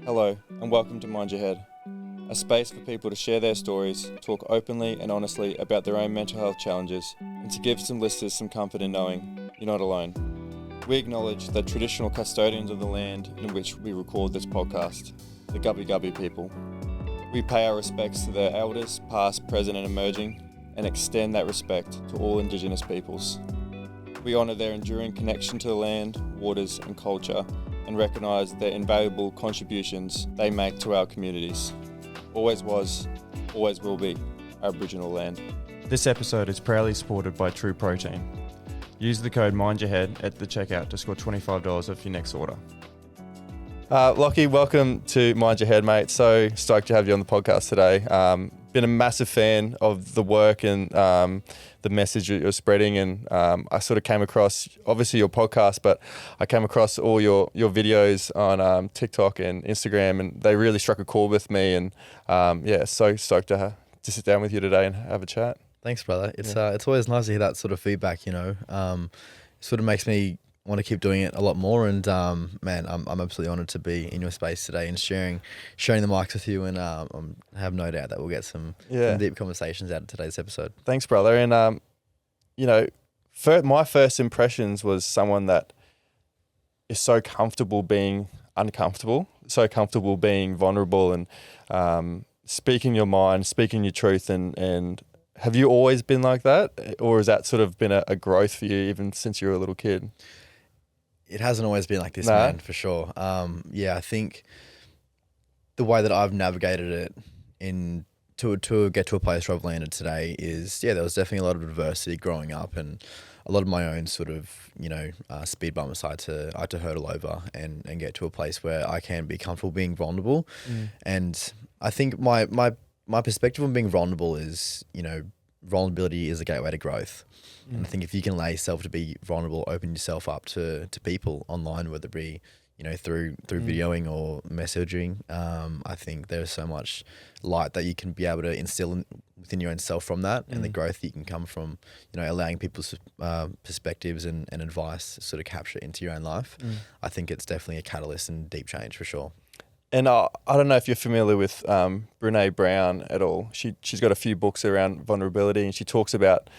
Hello, and welcome to Mind Your Head, a space for people to share their stories, talk openly and honestly about their own mental health challenges, and to give some listeners some comfort in knowing you're not alone. We acknowledge the traditional custodians of the land in which we record this podcast, the Gubbi Gubbi people. We pay our respects to their elders, past, present and emerging, and extend that respect to all Indigenous peoples. We honour their enduring connection to the land, waters and culture, and recognise their invaluable contributions they make to our communities. Always was, always will be Aboriginal land. This episode is proudly supported by True Protein. Use the code MindYourHead at the checkout to score $25 off your next order. Lockie, welcome to Mind Your Head, mate. So stoked to have you on the podcast today. Been a massive fan of the work and the message that you're spreading, and I sort of came across, obviously your podcast, but I came across all your videos on TikTok and Instagram, and they really struck a chord with me, and so stoked to sit down with you today and have a chat. Thanks, brother. It's always nice to hear that sort of feedback, you know. Sort of makes me want to keep doing it a lot more, and man, I'm absolutely honoured to be in your space today and sharing the mics with you, and I have no doubt that we'll get some deep conversations out of today's episode. Thanks, brother. And my first impressions was someone that is so comfortable being uncomfortable, so comfortable being vulnerable, and speaking your mind, speaking your truth, and have you always been like that, or has that sort of been a growth for you even since you were a little kid? It hasn't always been like this, man, for sure. I think the way that I've navigated it to get to a place where I've landed today is, there was definitely a lot of adversity growing up, and a lot of my own sort of, speed bumps I had to hurdle over and get to a place where I can be comfortable being vulnerable. And I think my perspective on being vulnerable is, vulnerability is a gateway to growth. And I think if you can allow yourself to be vulnerable, open yourself up to people online, whether it be, through videoing or messaging, I think there's so much light that you can be able to instill within your own self from that, and the growth that you can come from, allowing people's perspectives and advice sort of capture into your own life. I think it's definitely a catalyst and deep change for sure. And I don't know if you're familiar with Brené Brown at all. She's got a few books around vulnerability, and she talks about,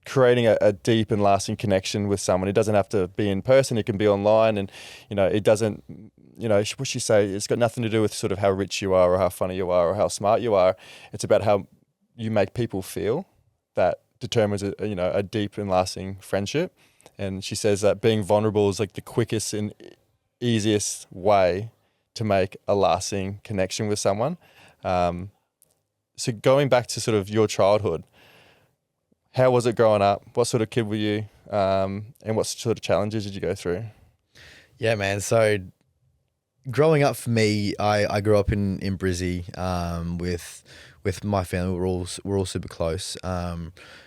creating a deep and lasting connection with someone. It doesn't have to be in person. It can be online, and, it doesn't, what she say, it's got nothing to do with sort of how rich you are or how funny you are or how smart you are. It's about how you make people feel. That determines a deep and lasting friendship. And she says that being vulnerable is like the quickest and easiest way to make a lasting connection with someone. So going back to sort of your childhood, how was it growing up? What sort of kid were you? And what sort of challenges did you go through? Yeah, man. So growing up for me, I grew up in Brizzy with my family. We're all super close. I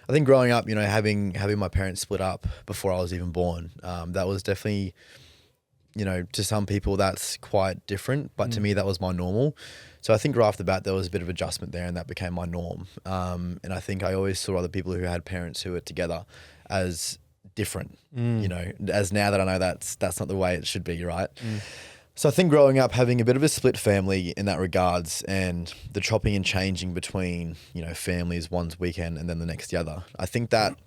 think growing up, having my parents split up before I was even born, that was definitely, to some people that's quite different, but to me that was my normal. So I think right off the bat there was a bit of adjustment there, and that became my norm. And I think I always saw other people who had parents who were together as different, as now that I know that's not the way it should be, right? So I think growing up, having a bit of a split family in that regards, and the chopping and changing between, families, one's weekend and then the next the other, I think that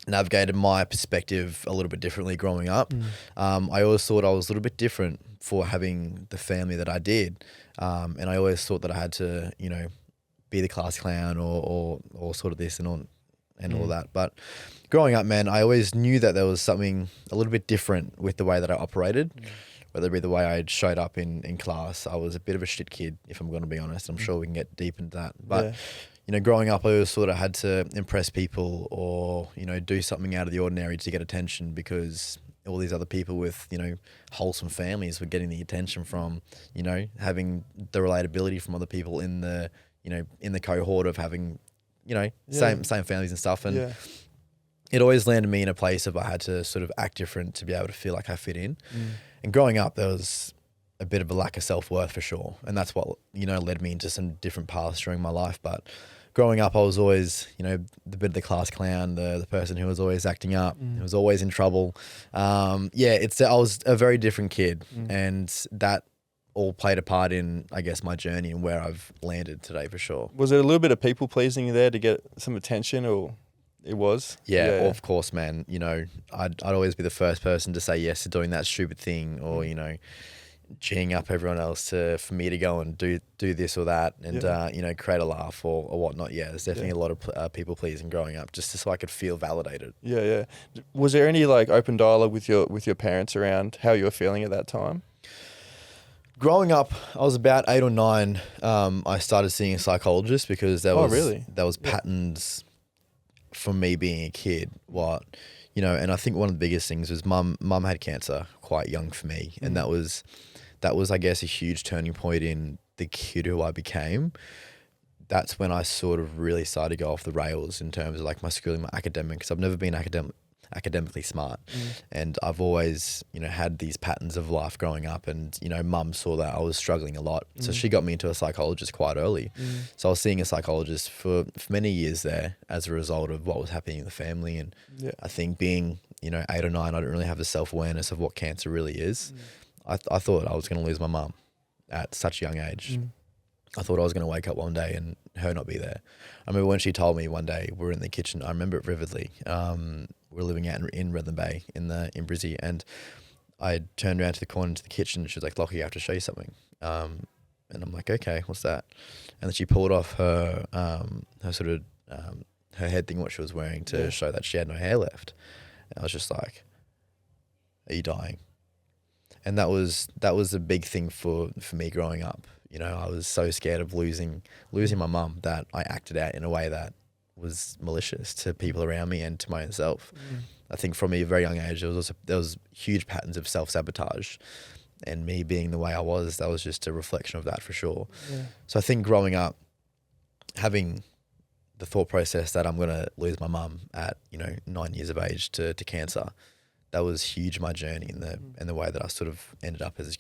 navigated my perspective a little bit differently growing up. I always thought I was a little bit different for having the family that I did. And I always thought that I had to, be the class clown or sort of this and all that. But growing up, man, I always knew that there was something a little bit different with the way that I operated, whether it be the way I showed up in class. I was a bit of a shit kid, if I'm going to be honest. I'm sure we can get deep into that. But growing up, I always sort of had to impress people or, do something out of the ordinary to get attention, because all these other people with, wholesome families were getting the attention from, having the relatability from other people in the, in the cohort of having, same families and stuff. And it always landed me in a place of I had to sort of act different to be able to feel like I fit in. And growing up, there was a bit of a lack of self-worth for sure. And that's what, led me into some different paths during my life. But growing up, I was always, the bit of the class clown, the person who was always acting up, who was always in trouble. I was a very different kid, and that all played a part in, I guess, my journey and where I've landed today for sure. Was it a little bit of people pleasing there to get some attention, or it was? Yeah, well, of course, man. I'd always be the first person to say yes to doing that stupid thing, or geeing up everyone else for me to go and do this or that, and create a laugh or whatnot. Yeah, there's definitely a lot of people pleasing growing up, just so I could feel validated. Yeah. Was there any like open dialogue with your parents around how you were feeling at that time? Growing up, I was about 8 or 9. I started seeing a psychologist because there was patterns from me being a kid. And I think one of the biggest things was mum had cancer quite young for me, and that was I guess a huge turning point in the kid who I became. That's when I sort of really started to go off the rails in terms of like my schooling, my academics. I've never been academically smart, and I've always had these patterns of life growing up, and mum saw that I was struggling a lot, so she got me into a psychologist quite early. So I was seeing a psychologist for many years there as a result of what was happening in the family, and I think being 8 or 9, I didn't really have the self-awareness of what cancer really is. I thought I was going to lose my mum at such a young age. I thought I was going to wake up one day and her not be there. I remember when she told me one day, we were in the kitchen. I remember it vividly. We were living out in Redland Bay in Brizzy, and I turned around to the corner into the kitchen, and she was like, "Lockie, I have to show you something." And I'm like, "Okay, what's that?" And then she pulled off her her head thing, what she was wearing, to show that she had no hair left. And I was just like, "Are you dying?" And that was a big thing for me growing up. I was so scared of losing my mum that I acted out in a way that was malicious to people around me and to my own self. I think from a very young age, there was huge patterns of self-sabotage, and me being the way I was, that was just a reflection of that for sure. So I think growing up, having the thought process that I'm going to lose my mum at 9 years of age to cancer, that was huge in my journey in the way that I sort of ended up as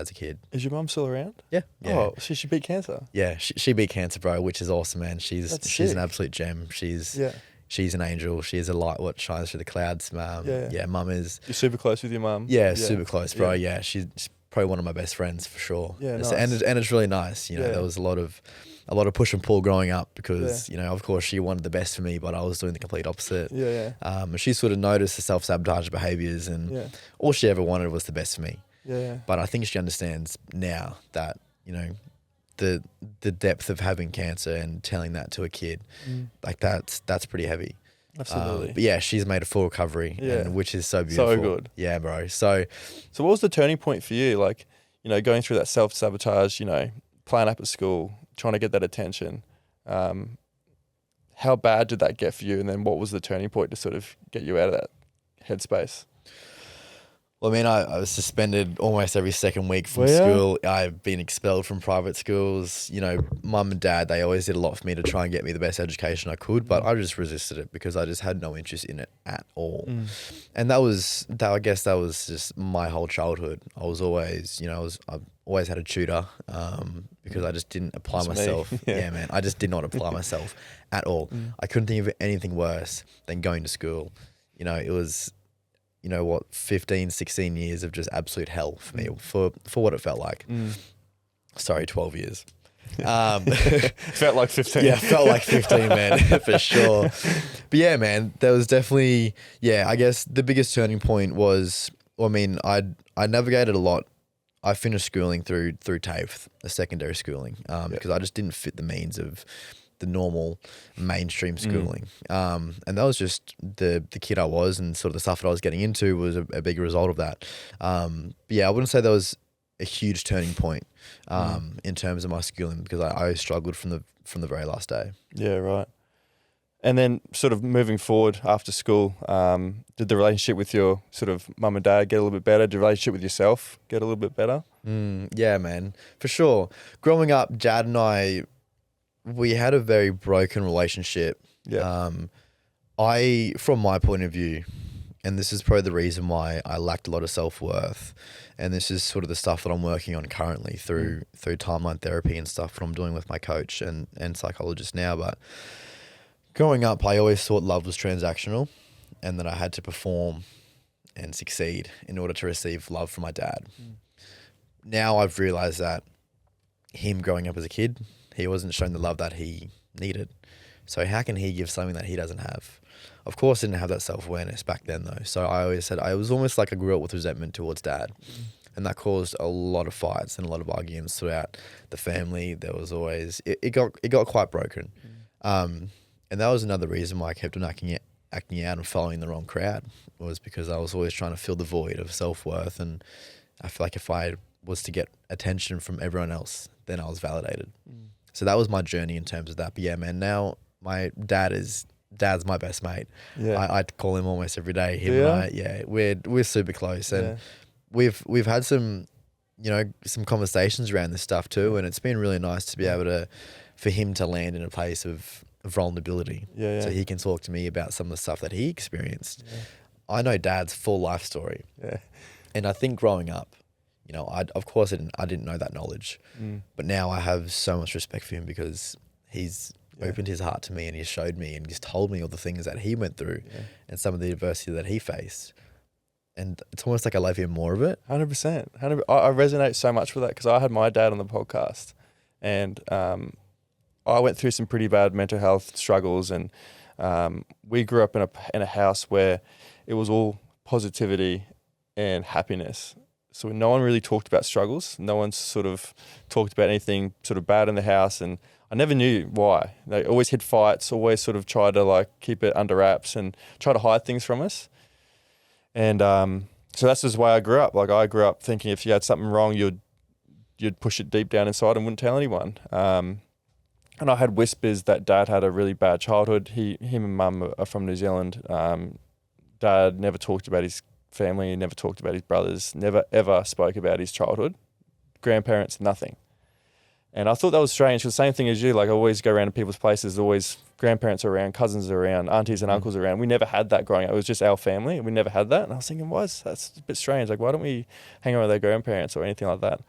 a kid. Is your mum still around? Yeah. Oh, so she beat cancer? Yeah, she beat cancer, bro, which is awesome, man. She's an absolute gem. She's an angel. She is a light what shines through the clouds. Mum is... You're super close with your mum? Yeah, super close, bro. Yeah, she's probably one of my best friends for sure. Yeah, nice. And it's really nice. There was a lot of push and pull growing up because, of course she wanted the best for me, but I was doing the complete opposite. She sort of noticed the self-sabotage behaviours, and all she ever wanted was the best for me. But I think she understands now that, the depth of having cancer and telling that to a kid, like that's pretty heavy. Absolutely. But yeah, she's made a full recovery, and which is so beautiful. So good. Yeah, bro. So what was the turning point for you? Like, going through that self-sabotage, playing up at school, trying to get that attention. How bad did that get for you? And then what was the turning point to sort of get you out of that headspace? Well, I mean, I was suspended almost every second week from school. I've been expelled from private schools. Mum and dad, they always did a lot for me to try and get me the best education I could, but I just resisted it because I just had no interest in it at all. And I guess that was just my whole childhood. I was always, I've always had a tutor because I just didn't apply myself. Yeah, man. I just did not apply myself at all. I couldn't think of anything worse than going to school. It was... 15, 16 years of just absolute hell for me, for what it felt like. Sorry, 12 years. Felt like 15. Yeah, felt like 15, man, for sure. But yeah, man, there was definitely, I guess the biggest turning point was, I navigated a lot. I finished schooling through TAFE, the secondary schooling, because I just didn't fit the means of the normal mainstream schooling. And that was just the kid I was, and sort of the stuff that I was getting into was a big result of that. But yeah, I wouldn't say that was a huge turning point in terms of my schooling, because I struggled from the very last day. Yeah, right. And then sort of moving forward after school, did the relationship with your sort of mum and dad get a little bit better? Did the relationship with yourself get a little bit better? Yeah, man, for sure. Growing up, Dad and I, we had a very broken relationship. Yeah. From my point of view, and this is probably the reason why I lacked a lot of self-worth. And this is sort of the stuff that I'm working on currently through timeline therapy and stuff that I'm doing with my coach and psychologist now. But growing up, I always thought love was transactional and that I had to perform and succeed in order to receive love from my dad. Now I've realized that him growing up as a kid, he wasn't shown the love that he needed. So how can he give something that he doesn't have? Of course, I didn't have that self-awareness back then though. So I always said, I was almost like I grew up with resentment towards dad. And that caused a lot of fights and a lot of arguments throughout the family. There was always, it got quite broken. And that was another reason why I kept on acting out and following the wrong crowd, was because I was always trying to fill the void of self-worth. And I feel like if I was to get attention from everyone else, then I was validated. So that was my journey in terms of that. But yeah, man, now my dad's my best mate. Yeah. I call him almost every day. Him and I, we're super close. And we've had some conversations around this stuff too. And it's been really nice to be able for him to land in a place of vulnerability. So he can talk to me about some of the stuff that he experienced. I know Dad's full life story. And I think growing up, of course I didn't know that knowledge, but now I have so much respect for him because he's opened his heart to me and he's showed me and he's told me all the things that he went through and some of the adversity that he faced. And it's almost like I love him more of it. 100%. I resonate so much with that because I had my dad on the podcast and I went through some pretty bad mental health struggles, and we grew up in a house where it was all positivity and happiness. So no one really talked about struggles. No one sort of talked about anything sort of bad in the house, and I never knew why. They always had fights, always sort of tried to keep it under wraps and try to hide things from us. And so that's just the way I grew up. I grew up thinking if you had something wrong, you'd push it deep down inside and wouldn't tell anyone. And I had whispers that Dad had a really bad childhood. Him and Mum are from New Zealand. Dad never talked about his family, never talked about his brothers, never ever spoke about his childhood. Grandparents, nothing. And I thought that was strange. Because the same thing as you, I always go around to people's places, always grandparents are around, cousins are around, aunties and uncles are around. We never had that growing up. It was just our family. We never had that. And I was thinking, that's a bit strange. Why don't we hang around with our grandparents or anything like that?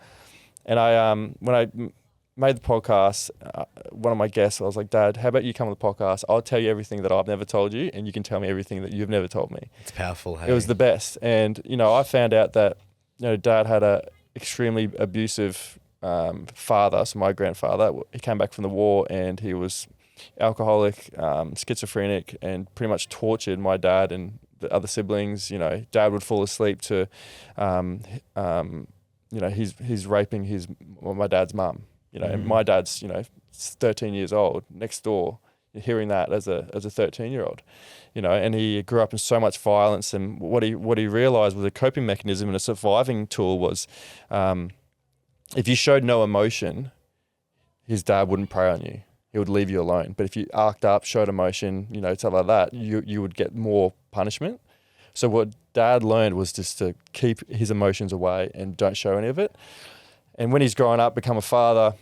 And I, when I made the podcast, one of my guests, I was like, Dad, how about you come on the podcast? I'll tell you everything that I've never told you, and you can tell me everything that you've never told me. It's powerful. Hey? It was the best. And, I found out that, Dad had a extremely abusive father. So my grandfather, he came back from the war and he was alcoholic, schizophrenic, and pretty much tortured my dad and the other siblings. Dad would fall asleep to, he's raping my dad's mum. And my dad's, 13 years old next door, hearing that as a 13-year-old, and he grew up in so much violence. And what he realized was a coping mechanism and a surviving tool was, if you showed no emotion, his dad wouldn't prey on you. He would leave you alone. But if you arced up, showed emotion, stuff like that, you would get more punishment. So what Dad learned was just to keep his emotions away and don't show any of it. And when he's grown up, become a father,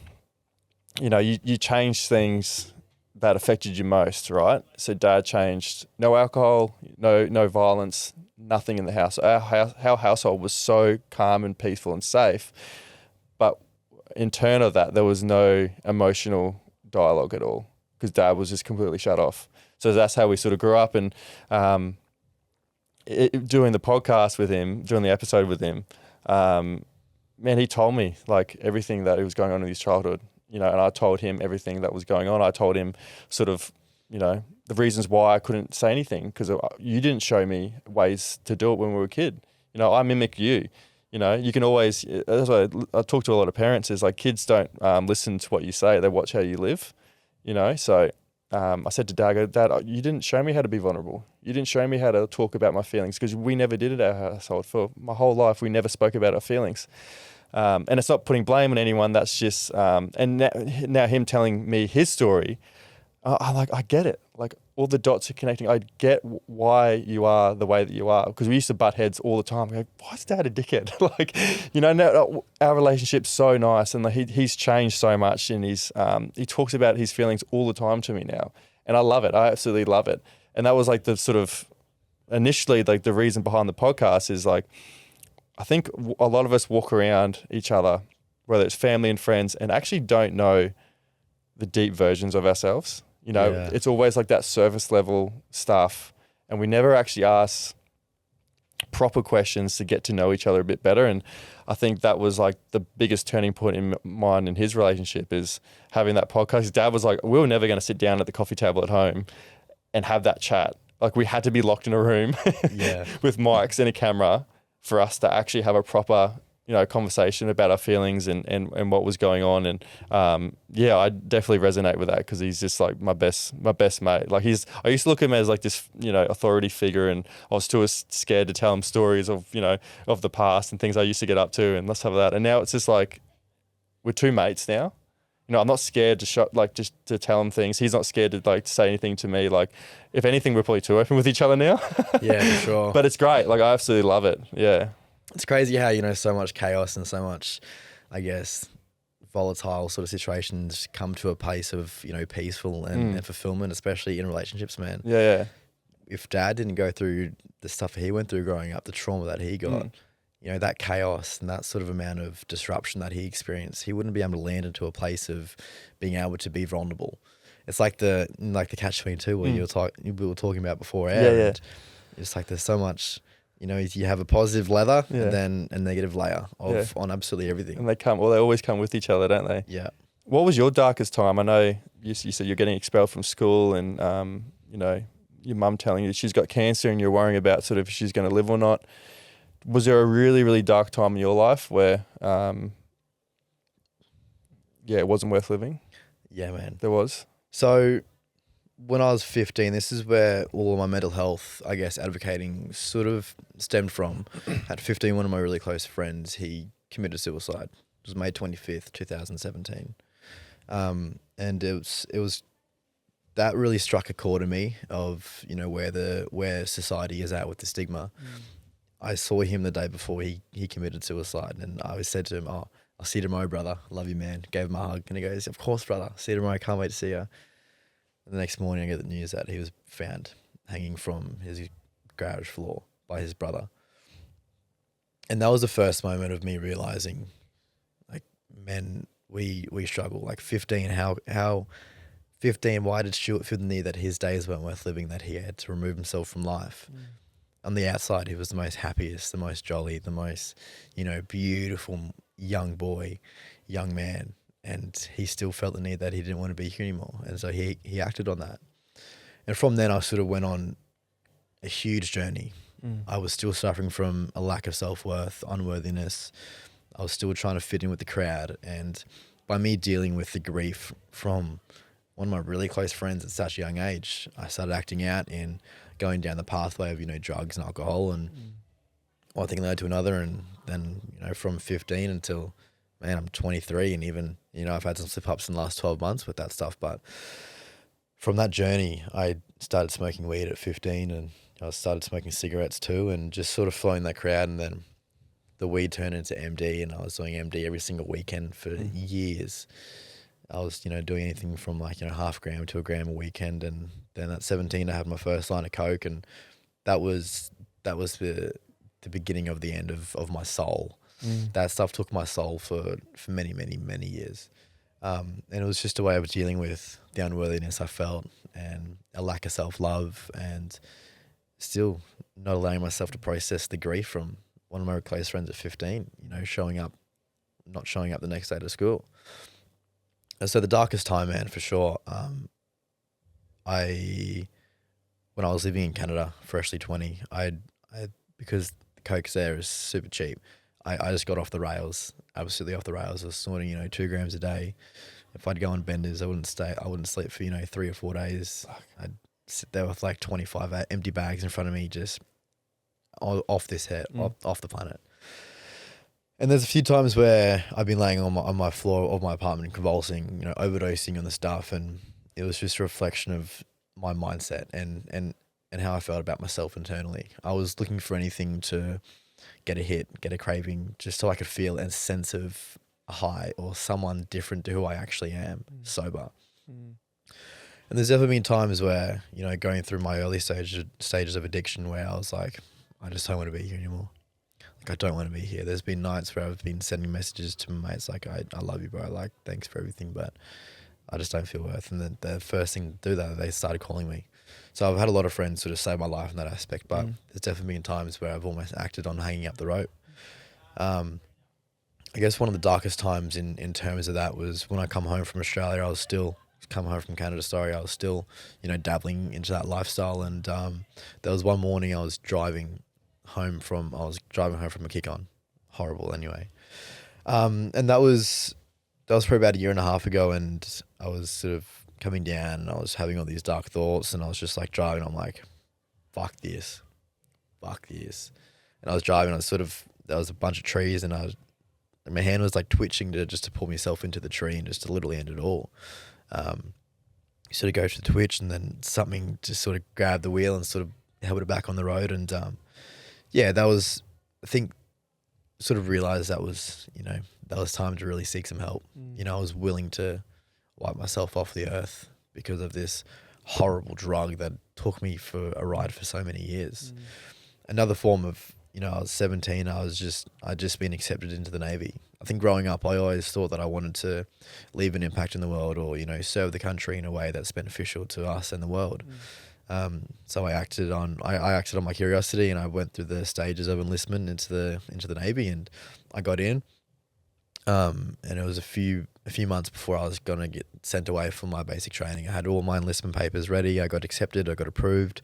you change things that affected you most, right? So Dad changed no alcohol, no violence, nothing in the house. Our household was so calm and peaceful and safe. But in turn of that, there was no emotional dialogue at all because Dad was just completely shut off. So that's how we sort of grew up. And doing the podcast with him, doing the episode with him, man, he told me everything that was going on in his childhood, and I told him everything that was going on. I told him sort of, the reasons why I couldn't say anything because you didn't show me ways to do it when we were a kid. I mimic you. You can always, that's why I talk to a lot of parents is kids don't listen to what you say. They watch how you live, So I said to Dad, you didn't show me how to be vulnerable. You didn't show me how to talk about my feelings because we never did it at our household. For my whole life, we never spoke about our feelings. And it's not putting blame on anyone. That's just, and now him telling me his story, I get it. All the dots are connecting. I get why you are the way that you are because we used to butt heads all the time. Why is Dad a dickhead? Now our relationship's so nice and he's changed so much and he talks about his feelings all the time to me now. And I love it. I absolutely love it. And that was the sort of initially, like the reason behind the podcast is like, I think a lot of us walk around each other, whether it's family and friends, and actually don't know the deep versions of ourselves. You know, Yeah. it's always like that surface level stuff, and we never actually ask proper questions to get to know each other a bit better. And I think that was like the biggest turning point in mine and his relationship, is having that podcast. His dad was like, we were never going to sit down at the coffee table at home and have that chat. Like, we had to be locked in a room Yeah. with mics and a camera for us to actually have a proper, you know, conversation about our feelings and what was going on. And yeah, I definitely resonate with that, because he's just like my best mate. Like, I used to look at him as like this, you know, authority figure, and I was too scared to tell him stories of, you know, of the past and things I used to get up to, and let's have that. And now it's just like, we're two mates now. You know, I'm not scared to just to tell him things. He's not scared to like say anything to me. Like, if anything, we're probably too open with each other now. Yeah, for sure. But it's great. Like, I absolutely love it. Yeah. It's crazy how, you know, so much chaos and so much, I guess, volatile sort of situations come to a place of, you know, peaceful and fulfillment, especially in relationships, man. Yeah. If Dad didn't go through the stuff he went through growing up, the trauma that he got, you know, that chaos and that sort of amount of disruption that he experienced, he wouldn't be able to land into a place of being able to be vulnerable. It's like the catch-22 where we were talking about before air. Yeah. And it's like there's so much, you know, you have a positive leather Yeah. and then a negative layer of on absolutely everything. And they always come with each other, don't they? Yeah. What was your darkest time? I know you said you're getting expelled from school, and you know, your mum telling you that she's got cancer and you're worrying about sort of if she's going to live or not. Was there a really, really dark time in your life where, it wasn't worth living? Yeah, man. There was. So when I was 15, this is where all of my mental health, I guess, advocating sort of stemmed from. At 15, one of my really close friends, he committed suicide. It was May 25th, 2017. And it was that really struck a chord in me of, you know, where society is at with the stigma. I saw him the day before he committed suicide, and I said to him, "Oh, I'll see you tomorrow, brother. Love you, man." Gave him a hug, and he goes, "Of course, brother. See you tomorrow. Can't wait to see you." And the next morning, I get the news that he was found hanging from his garage floor by his brother. And that was the first moment of me realizing, like, men, we struggle. Like 15, how 15, why did Stuart feel the need that his days weren't worth living, that he had to remove himself from life? On the outside, he was the most happiest, the most jolly, the most, you know, beautiful young boy, young man. And he still felt the need that he didn't want to be here anymore. And so he acted on that. And from then I sort of went on a huge journey. I was still suffering from a lack of self-worth, unworthiness. I was still trying to fit in with the crowd. And by me dealing with the grief from one of my really close friends at such a young age, I started acting out and going down the pathway of, you know, drugs and alcohol, and one thing led to another. And then, you know, from 15 until, man, I'm 23, and even, you know, I've had some slip-ups in the last 12 months with that stuff. But from that journey, I started smoking weed at 15, and I started smoking cigarettes too, and just sort of following that crowd. And then the weed turned into MD, and I was doing MD every single weekend for years. I was, you know, doing anything from like, you know, 0.5 gram to 1 gram a weekend. And then at 17, I had my first line of coke, and that was the beginning of the end of my soul. That stuff took my soul for many, many, many years. And it was just a way of dealing with the unworthiness I felt and a lack of self-love, and still not allowing myself to process the grief from one of my close friends at 15, you know, not showing up the next day to school. And so the darkest time, man, for sure. When I was living in Canada, freshly 20, I because the coke there is super cheap, I just got off the rails, absolutely off the rails. I was snorting, you know, 2 grams a day. If I'd go on benders, I wouldn't sleep for, you know, 3 or 4 days. I'd sit there with like 25 empty bags in front of me, just off this head, off the planet. And there's a few times where I've been laying on my floor of my apartment, convulsing, you know, overdosing on the stuff, and it was just a reflection of my mindset and how I felt about myself internally. I was looking for anything to get a hit, get a craving, just so I could feel a sense of a high or someone different to who I actually am, sober. And there's definitely been times where, you know, going through my early stages of addiction where I was like, I just don't want to be here anymore. Like, I don't want to be here. There's been nights where I've been sending messages to my mates like, I love you, bro. Like, thanks for everything, but I just don't feel worth. And then the first thing to do that, they started calling me. So I've had a lot of friends sort of save my life in that aspect, but there's definitely been times where I've almost acted on hanging up the rope. I guess one of the darkest times in terms of that was when I come home from Australia. I was still come home from Canada. Sorry, I was still, you know, dabbling into that lifestyle. And there was one morning I was driving home from a kick on, horrible anyway. And that was probably about a year and a half ago. And I was sort of coming down, and I was having all these dark thoughts, and I was just like driving. I'm like, fuck this. And I was driving. There was a bunch of trees, and my hand was like twitching just to pull myself into the tree and just to literally end it all. You sort of go to the twitch, and then something just sort of grabbed the wheel and sort of held it back on the road. And that was, I think, sort of realized that was time to really seek some help. You know, I was willing to wipe myself off the earth because of this horrible drug that took me for a ride for so many years. Another form of, you know, I was 17. I'd just been accepted into the Navy. I think growing up, I always thought that I wanted to leave an impact in the world, or, you know, serve the country in a way that's beneficial to us and the world. So I acted on my curiosity, and I went through the stages of enlistment into the Navy, and I got in. And it was a few months before I was gonna get sent away for my basic training. I had all my enlistment papers ready. I got accepted. I got approved.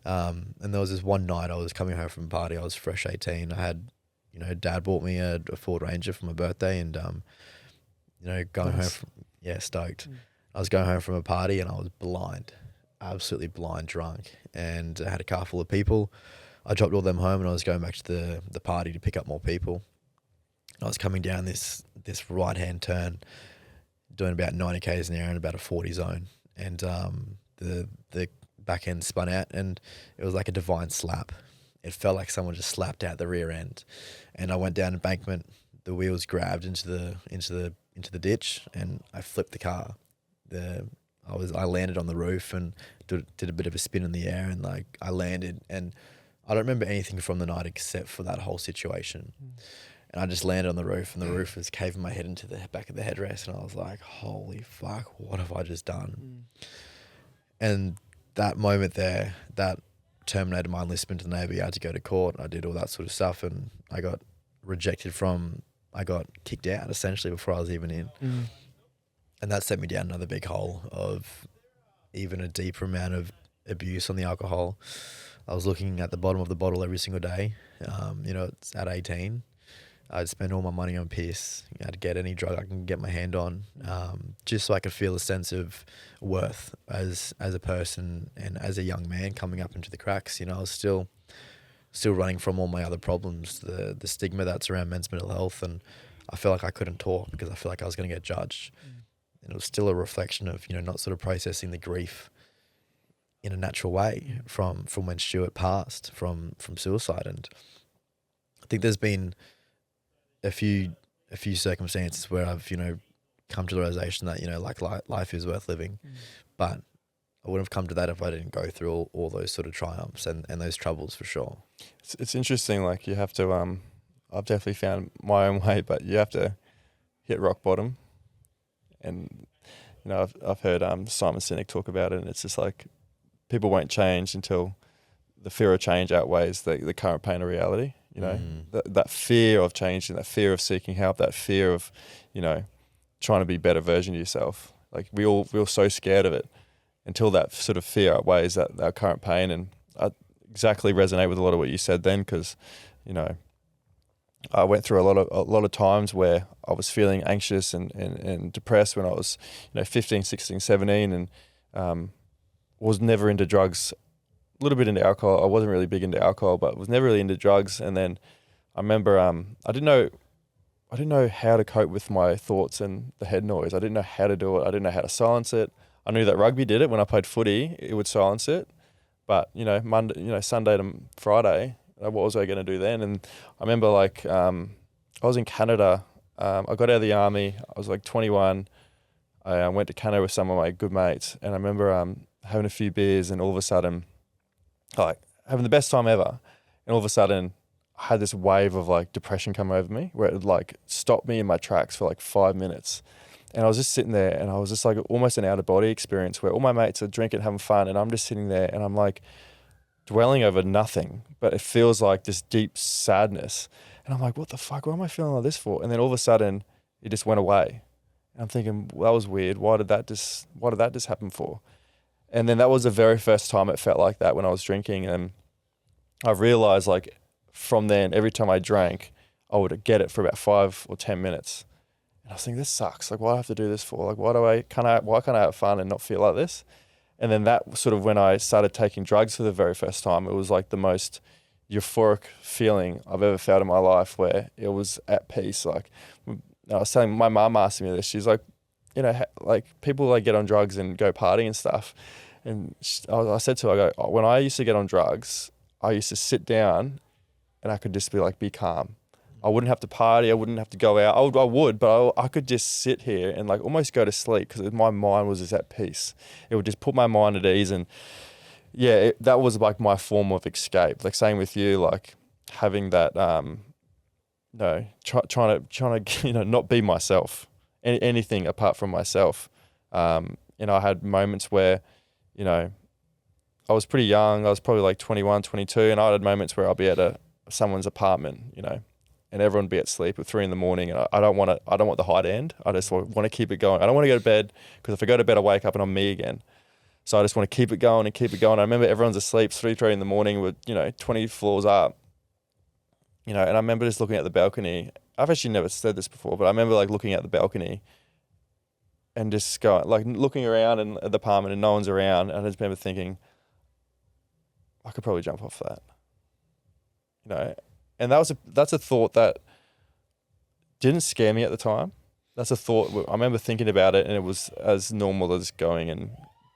And there was this one night I was coming home from a party. I was fresh 18. I had, you know, Dad bought me a Ford Ranger for my birthday, and you know, going home from, stoked. I was going home from a party, and I was blind, absolutely blind, drunk, and I had a car full of people. I dropped all them home, and I was going back to the party to pick up more people. I was coming down this right-hand turn, doing about 90 k's an hour in about a 40 zone, and the back end spun out, and it was like a divine slap. It felt like someone just slapped out the rear end, and I went down embankment. The wheels grabbed into the ditch, and I flipped the car. I landed on the roof and did a bit of a spin in the air, and like I landed, and I don't remember anything from the night except for that whole situation. And I just landed on the roof, and the roof was caving my head into the back of the headrest, and I was like, holy fuck, what have I just done? And that moment there, that terminated my enlistment to the Navy. I had to go to court, and I did all that sort of stuff, and I got I got kicked out essentially before I was even in. And that set me down another big hole of even a deeper amount of abuse on the alcohol. I was looking at the bottom of the bottle every single day. You know, it's at 18. I'd spend all my money on piss. I'd get any drug I can get my hand on, just so I could feel a sense of worth as a person and as a young man coming up into the cracks. You know, I was still running from all my other problems, the stigma that's around men's mental health, and I felt like I couldn't talk because I feel like I was going to get judged. And it was still a reflection of, you know, not sort of processing the grief in a natural way from when Stuart passed from suicide. And I think there's been a few circumstances where I've, you know, come to the realization that, you know, like life is worth living, but I wouldn't have come to that if I didn't go through all those sort of triumphs and those troubles, for sure. It's interesting. Like, you have to, I've definitely found my own way, but you have to hit rock bottom. And, you know, I've heard Simon Sinek talk about it, and it's just like people won't change until the fear of change outweighs the current pain of reality. You know, that fear of changing, that fear of seeking help, that fear of, you know, trying to be a better version of yourself. Like, we're so scared of it until that sort of fear outweighs that current pain. And I exactly resonate with a lot of what you said then, because, you know, I went through a lot of times where I was feeling anxious and depressed when I was, you know, 15, 16, 17, and was never into drugs. A little bit into alcohol. I wasn't really big into alcohol, but was never really into drugs. And then I remember I didn't know how to cope with my thoughts and the head noise. I didn't know how to do it. I didn't know how to silence it. I knew that rugby did it. When I played footy, it would silence it. But, you know, Sunday to Friday, what was I going to do then? And I remember, like, I was in Canada. I got out of the army. I was like 21. I went to Canada with some of my good mates, and I remember having a few beers, and all of a sudden, like having the best time ever, and all of a sudden, I had this wave of like depression come over me, where it like stopped me in my tracks for like 5 minutes, and I was just sitting there, and I was just like almost an out of body experience where all my mates are drinking, having fun, and I'm just sitting there, and I'm like dwelling over nothing, but it feels like this deep sadness, and I'm like, what the fuck? What am I feeling like this for? And then all of a sudden, it just went away. I'm thinking, well, that was weird. Why did that just happen for? And then that was the very first time it felt like that when I was drinking. And I realized like from then, every time I drank, I would get it for about 5 or 10 minutes. And I was thinking, this sucks. Like, why do I have to do this for? Like, why can't I have fun and not feel like this? And then that sort of when I started taking drugs for the very first time, it was like the most euphoric feeling I've ever felt in my life, where it was at peace. Like, I was telling my mum, asked me this. She's like, you know, like people like get on drugs and go partying and stuff. And I said to her, I go, oh, when I used to get on drugs, I used to sit down and I could just be like, be calm. I wouldn't have to party. I wouldn't have to go out. I would, but I could just sit here and like almost go to sleep because my mind was just at peace. It would just put my mind at ease. And yeah, that was like my form of escape. Like same with you, like having that, no, trying to, you know, not be myself, anything apart from myself. You know, I had moments where, you know, I was pretty young. I was probably like 21, 22, and I had moments where I'll be at someone's apartment, you know, and everyone would be at sleep at 3 a.m, and I don't want the high to end. I just want to keep it going. I don't want to go to bed because if I go to bed, I wake up and I'm me again. So I just want to keep it going and keep it going. I remember everyone's asleep 3 a.m, with, you know, 20 floors up. You know, and I remember just looking at the balcony. I've actually never said this before, but I remember like looking at the balcony and just going, like looking around in the apartment and no one's around. And I just remember thinking, I could probably jump off that. You know, and that's a thought that didn't scare me at the time. That's a thought. I remember thinking about it, and it was as normal as going and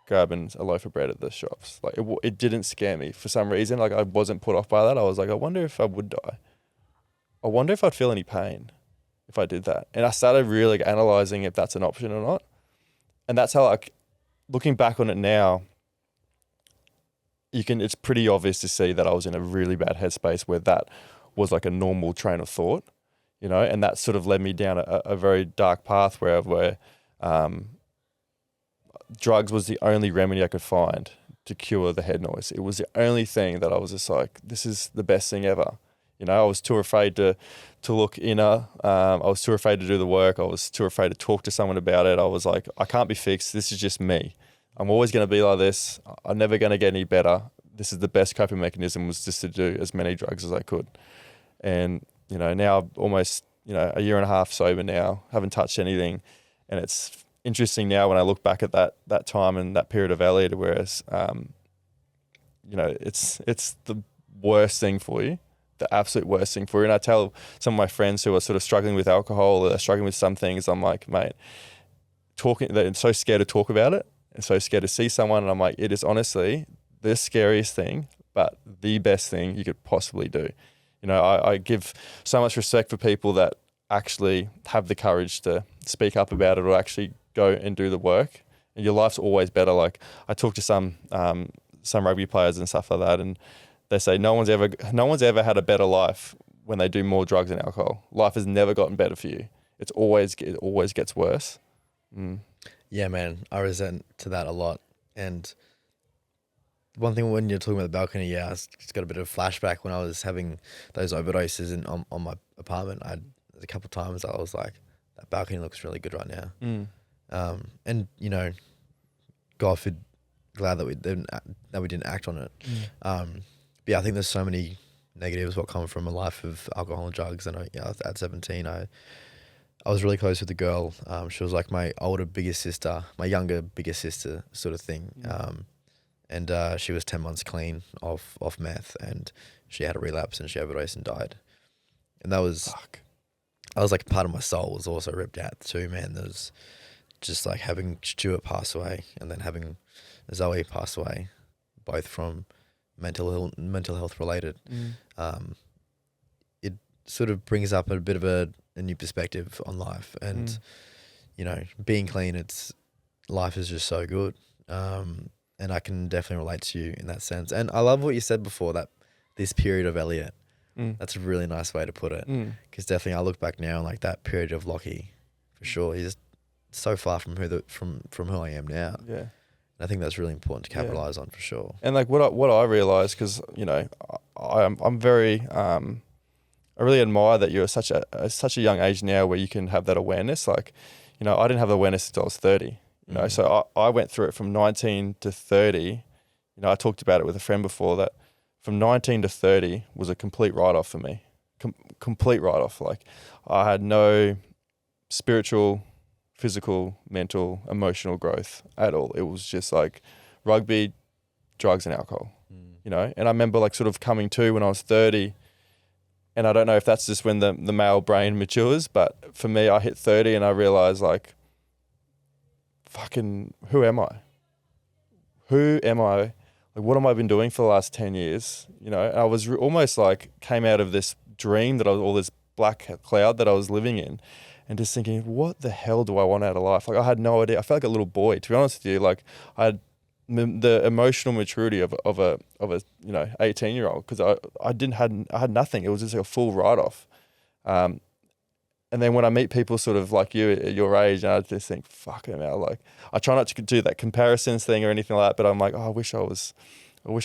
grabbing a loaf of bread at the shops. Like it didn't scare me for some reason. Like I wasn't put off by that. I was like, I wonder if I would die. I wonder if I'd feel any pain if I did that. And I started really analyzing if that's an option or not. And that's how, like, looking back on it now, it's pretty obvious to see that I was in a really bad headspace where that was like a normal train of thought, you know, and that sort of led me down a very dark path where drugs was the only remedy I could find to cure the head noise. It was the only thing that I was just like, this is the best thing ever. You know, I was too afraid to look inner. I was too afraid to do the work. I was too afraid to talk to someone about it. I was like, I can't be fixed. This is just me. I'm always going to be like this. I'm never going to get any better. This is the best coping mechanism, was just to do as many drugs as I could. And, you know, now almost, you know, a year and a half sober now, haven't touched anything. And it's interesting now when I look back at that time and that period of Elliot, whereas, you know, it's the worst thing for you. The absolute worst thing for you. And I tell some of my friends who are sort of struggling with alcohol, or they're struggling with some things, I'm like, mate, they're so scared to talk about it and so scared to see someone. And I'm like, it is honestly the scariest thing, but the best thing you could possibly do. You know, I give so much respect for people that actually have the courage to speak up about it or actually go and do the work. And your life's always better. Like I talk to some rugby players and stuff like that, and they say no one's ever had a better life when they do more drugs and alcohol. Life has never gotten better for you. It always gets worse. Mm. Yeah, man, I resent to that a lot. And one thing when you're talking about the balcony, yeah, I just got a bit of a flashback when I was having those overdoses on my apartment. There's a couple of times I was like, that balcony looks really good right now. Mm. And you know, God forbid, glad that we didn't act on it. But yeah, I think there's so many negatives what come from a life of alcohol and drugs. And at 17, I was really close with a girl. She was like my bigger sister sort of thing. And she was 10 months clean off meth, and she had a relapse and she overdosed and died. And that was like part of my soul was also ripped out too, man. There's just like having Stuart pass away and then having Zoe pass away, both from mental health related. It sort of brings up a bit of a new perspective on life. And you know, being clean, it's life is just so good. And I can definitely relate to you in that sense. And I love what you said before, that this period of Elliot. That's a really nice way to put it. Because definitely I look back now and like that period of Lockie, for sure. He's so far from who I am now. Yeah. And I think that's really important to capitalize on, for sure. And like what I realized, because you know, I'm very I really admire that you're such a young age now where you can have that awareness. Like, you know, I didn't have the awareness until I was 30. You know, so I went through it from 19 to 30. You know, I talked about it with a friend before, that from 19 to 30 was a complete write-off for me. Complete write-off. Like, I had no spiritual, physical, mental, emotional growth at all. It was just like rugby, drugs and alcohol, you know? And I remember like sort of coming to when I was 30, and I don't know if that's just when the male brain matures, but for me, I hit 30 and I realized like, fucking, who am I? Who am I? Like, what have I been doing for the last 10 years? You know, and I was almost like came out of this dream that I was, all this black cloud that I was living in, and just thinking, what the hell do I want out of life? Like, I had no idea. I felt like a little boy, to be honest with you. Like, I had the emotional maturity of a 18-year-old, because I had nothing. It was just like a full write-off. And then when I meet people sort of like you at your age, and I just think, fuck it, man. Like, I try not to do that comparisons thing or anything like that, but I'm like, oh, I wish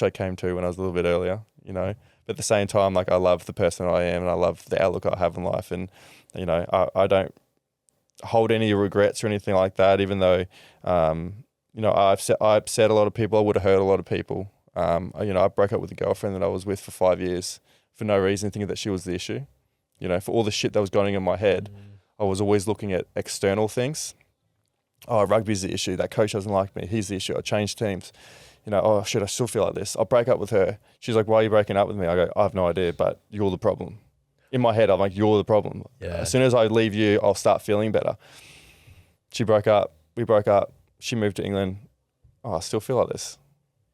I came to when I was a little bit earlier, you know. But at the same time, like, I love the person I am, and I love the outlook I have in life, and you know, I don't hold any regrets or anything like that. Even though, you know, I upset a lot of people, I would have hurt a lot of people. You know, I broke up with a girlfriend that I was with for 5 years for no reason, thinking that she was the issue. You know, for all the shit that was going in my head, I was always looking at external things. Oh, rugby's the issue. That coach doesn't like me. He's the issue. I changed teams. You know, oh shit, I still feel like this. I'll break up with her. She's like, why are you breaking up with me? I go, I have no idea, but you're the problem. In my head, I'm like, you're the problem. Yeah. As soon as I leave you, I'll start feeling better. She broke up. We broke up. She moved to England. Oh, I still feel like this.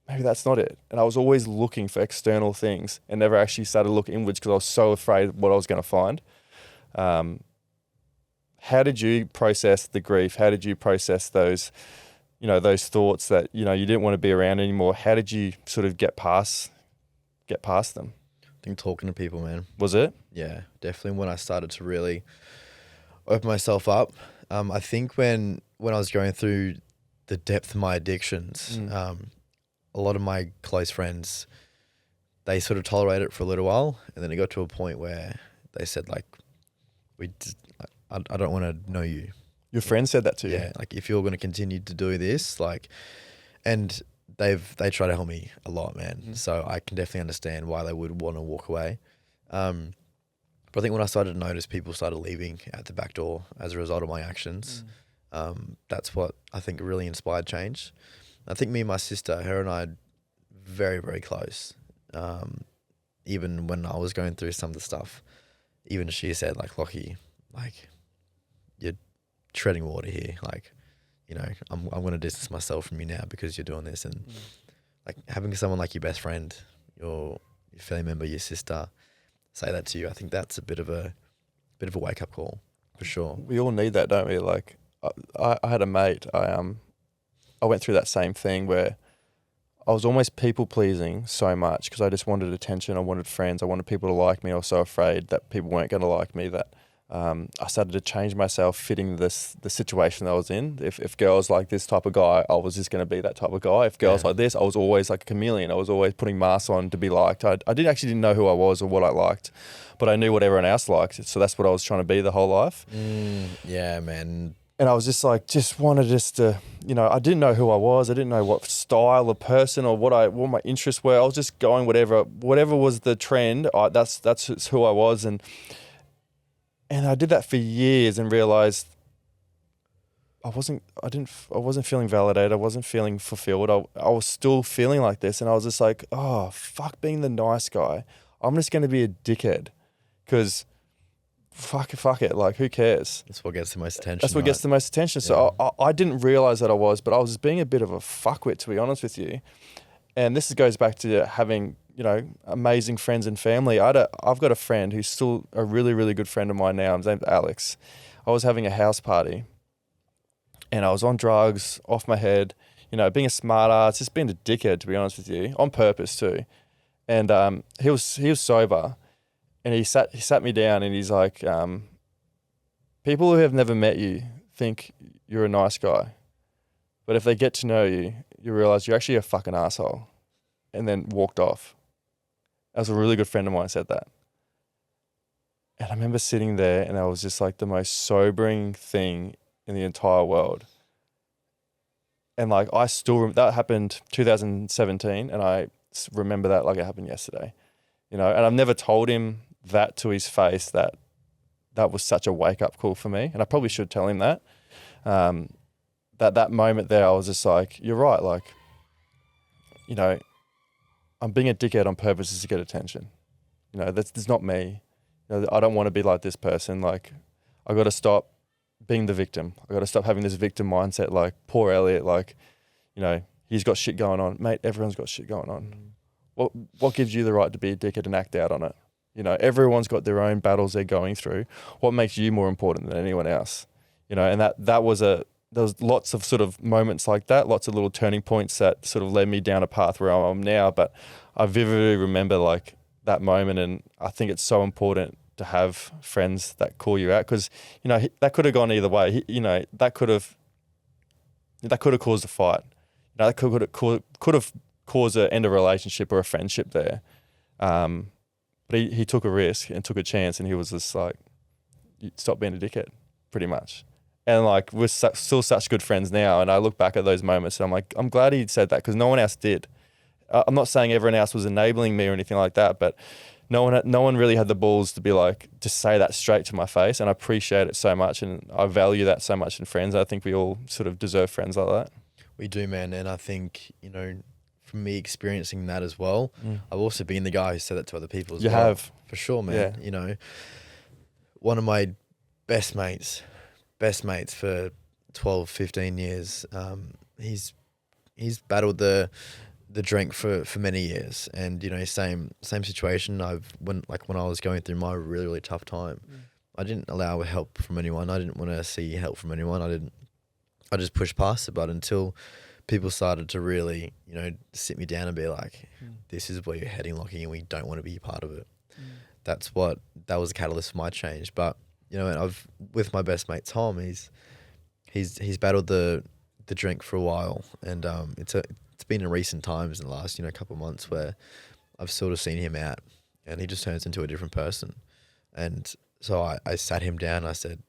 Maybe that's not it. And I was always looking for external things and never actually started to look inwards because I was so afraid of what I was going to find. How did you process the grief? How did you process those, you know, those thoughts that, you know, you didn't want to be around anymore? How did you sort of get past them? I think talking to people, man. Was it? Yeah, definitely when I started to really open myself up. I think when I was going through the depth of my addictions, a lot of my close friends, they sort of tolerated it for a little while, and then it got to a point where they said, like, I don't want to know you. Your friend said that to you? Yeah, like, if you're going to continue to do this, like, and they try to help me a lot, man. So I can definitely understand why they would want to walk away. But I think when I started to notice people started leaving at the back door as a result of my actions, that's what I think really inspired change. I think me and my sister, her and I, are very, very close. Even when I was going through some of the stuff, even she said, like, Lockie, like, you're treading water here. Like, you know, I'm going to distance myself from you now because you're doing this. And like, having someone like your best friend, your family member, your sister, say that to you, I think that's a bit of a wake up call, for sure. We all need that, don't we? Like, I had a mate. I went through that same thing where I was almost people pleasing so much because I just wanted attention. I wanted friends. I wanted people to like me. I was so afraid that people weren't going to like me that I started to change myself fitting the situation that I was in. If girls like this type of guy, I was just going to be that type of guy. If girls like this, I was always like a chameleon. I was always putting masks on to be liked. I didn't know who I was or what I liked, but I knew what everyone else liked. So that's what I was trying to be the whole life. Yeah, man. And I was just like, wanted to, you know, I didn't know who I was. I didn't know what style of person or what my interests were. I was just going whatever was the trend. That's who I was. And I did that for years and realized I wasn't feeling validated. I wasn't feeling fulfilled. I was still feeling like this. And I was just like, oh, fuck being the nice guy. I'm just going to be a dickhead because fuck it. Like, who cares? That's what gets the most attention. That's what gets the most attention. So I didn't realize that I was, but I was being a bit of a fuckwit, to be honest with you. And this goes back to having, you know, amazing friends and family. I've got a friend who's still a really, really good friend of mine now. His name's Alex. I was having a house party and I was on drugs, off my head, you know, being a smart ass, just being a dickhead, to be honest with you, on purpose too. And he was sober, and he sat me down, and he's like, people who have never met you think you're a nice guy, but if they get to know you, you realize you're actually a fucking asshole. And then walked off. That was a really good friend of mine said that. And I remember sitting there, and that was just like the most sobering thing in the entire world. And like, I still, that happened 2017, and I remember that like it happened yesterday, you know, and I've never told him that to his face, that was such a wake up call for me. And I probably should tell him that. That moment there, I was just like, you're right. Like, you know, I'm being a dickhead on purpose just to get attention. You know, that's not me. You know, I don't want to be like this person. Like, I got to stop being the victim. I got to stop having this victim mindset. Like, poor Elliot, like, you know, he's got shit going on. Mate, everyone's got shit going on. What gives you the right to be a dickhead and act out on it? You know, everyone's got their own battles they're going through. What makes you more important than anyone else? You know, and there was lots of sort of moments like that, lots of little turning points that sort of led me down a path where I'm now. But I vividly remember like that moment, and I think it's so important to have friends that call you out, because, you know, that could have gone either way. You know, that could have caused a fight. You know, that could have caused an end of a relationship or a friendship there. But he took a risk and took a chance, and he was just like, stop being a dickhead, pretty much. And like, we're still such good friends now. And I look back at those moments, and I'm like, I'm glad he said that, because no one else did. I'm not saying everyone else was enabling me or anything like that, but no one really had the balls to be like, to say that straight to my face. And I appreciate it so much, and I value that so much in friends. I think we all sort of deserve friends like that. We do, man. And I think, you know, from me experiencing that as well, I've also been the guy who said that to other people as well. You have. For sure, man. Yeah. You know, one of my best mates for 12, 15 years, he's battled the drink for many years. And, you know, same situation. When I was going through my really, really tough time, I didn't allow help from anyone. I didn't want to see help from anyone. I just pushed past it. But until people started to really, you know, sit me down and be like, this is where you're heading, Lockie, and we don't want to be a part of it. That was a catalyst for my change. But, you know, with my best mate Tom, he's battled the drink for a while, and it's been in recent times in the last, you know, couple of months where I've sort of seen him out, and he just turns into a different person. And so I sat him down. I said,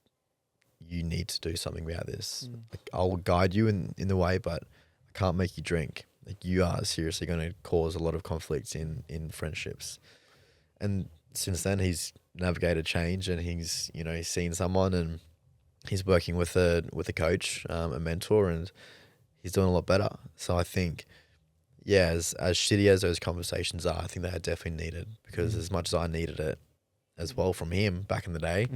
you need to do something about this. Like, I'll guide you in the way, but I can't make you drink. Like, you are seriously going to cause a lot of conflicts in friendships. And since then, he's navigated change, and he's seen someone, and he's working with a coach, a mentor, and he's doing a lot better. So I think, yeah, as shitty as those conversations are, I think they are definitely needed, because as much as I needed it as well from him back in the day,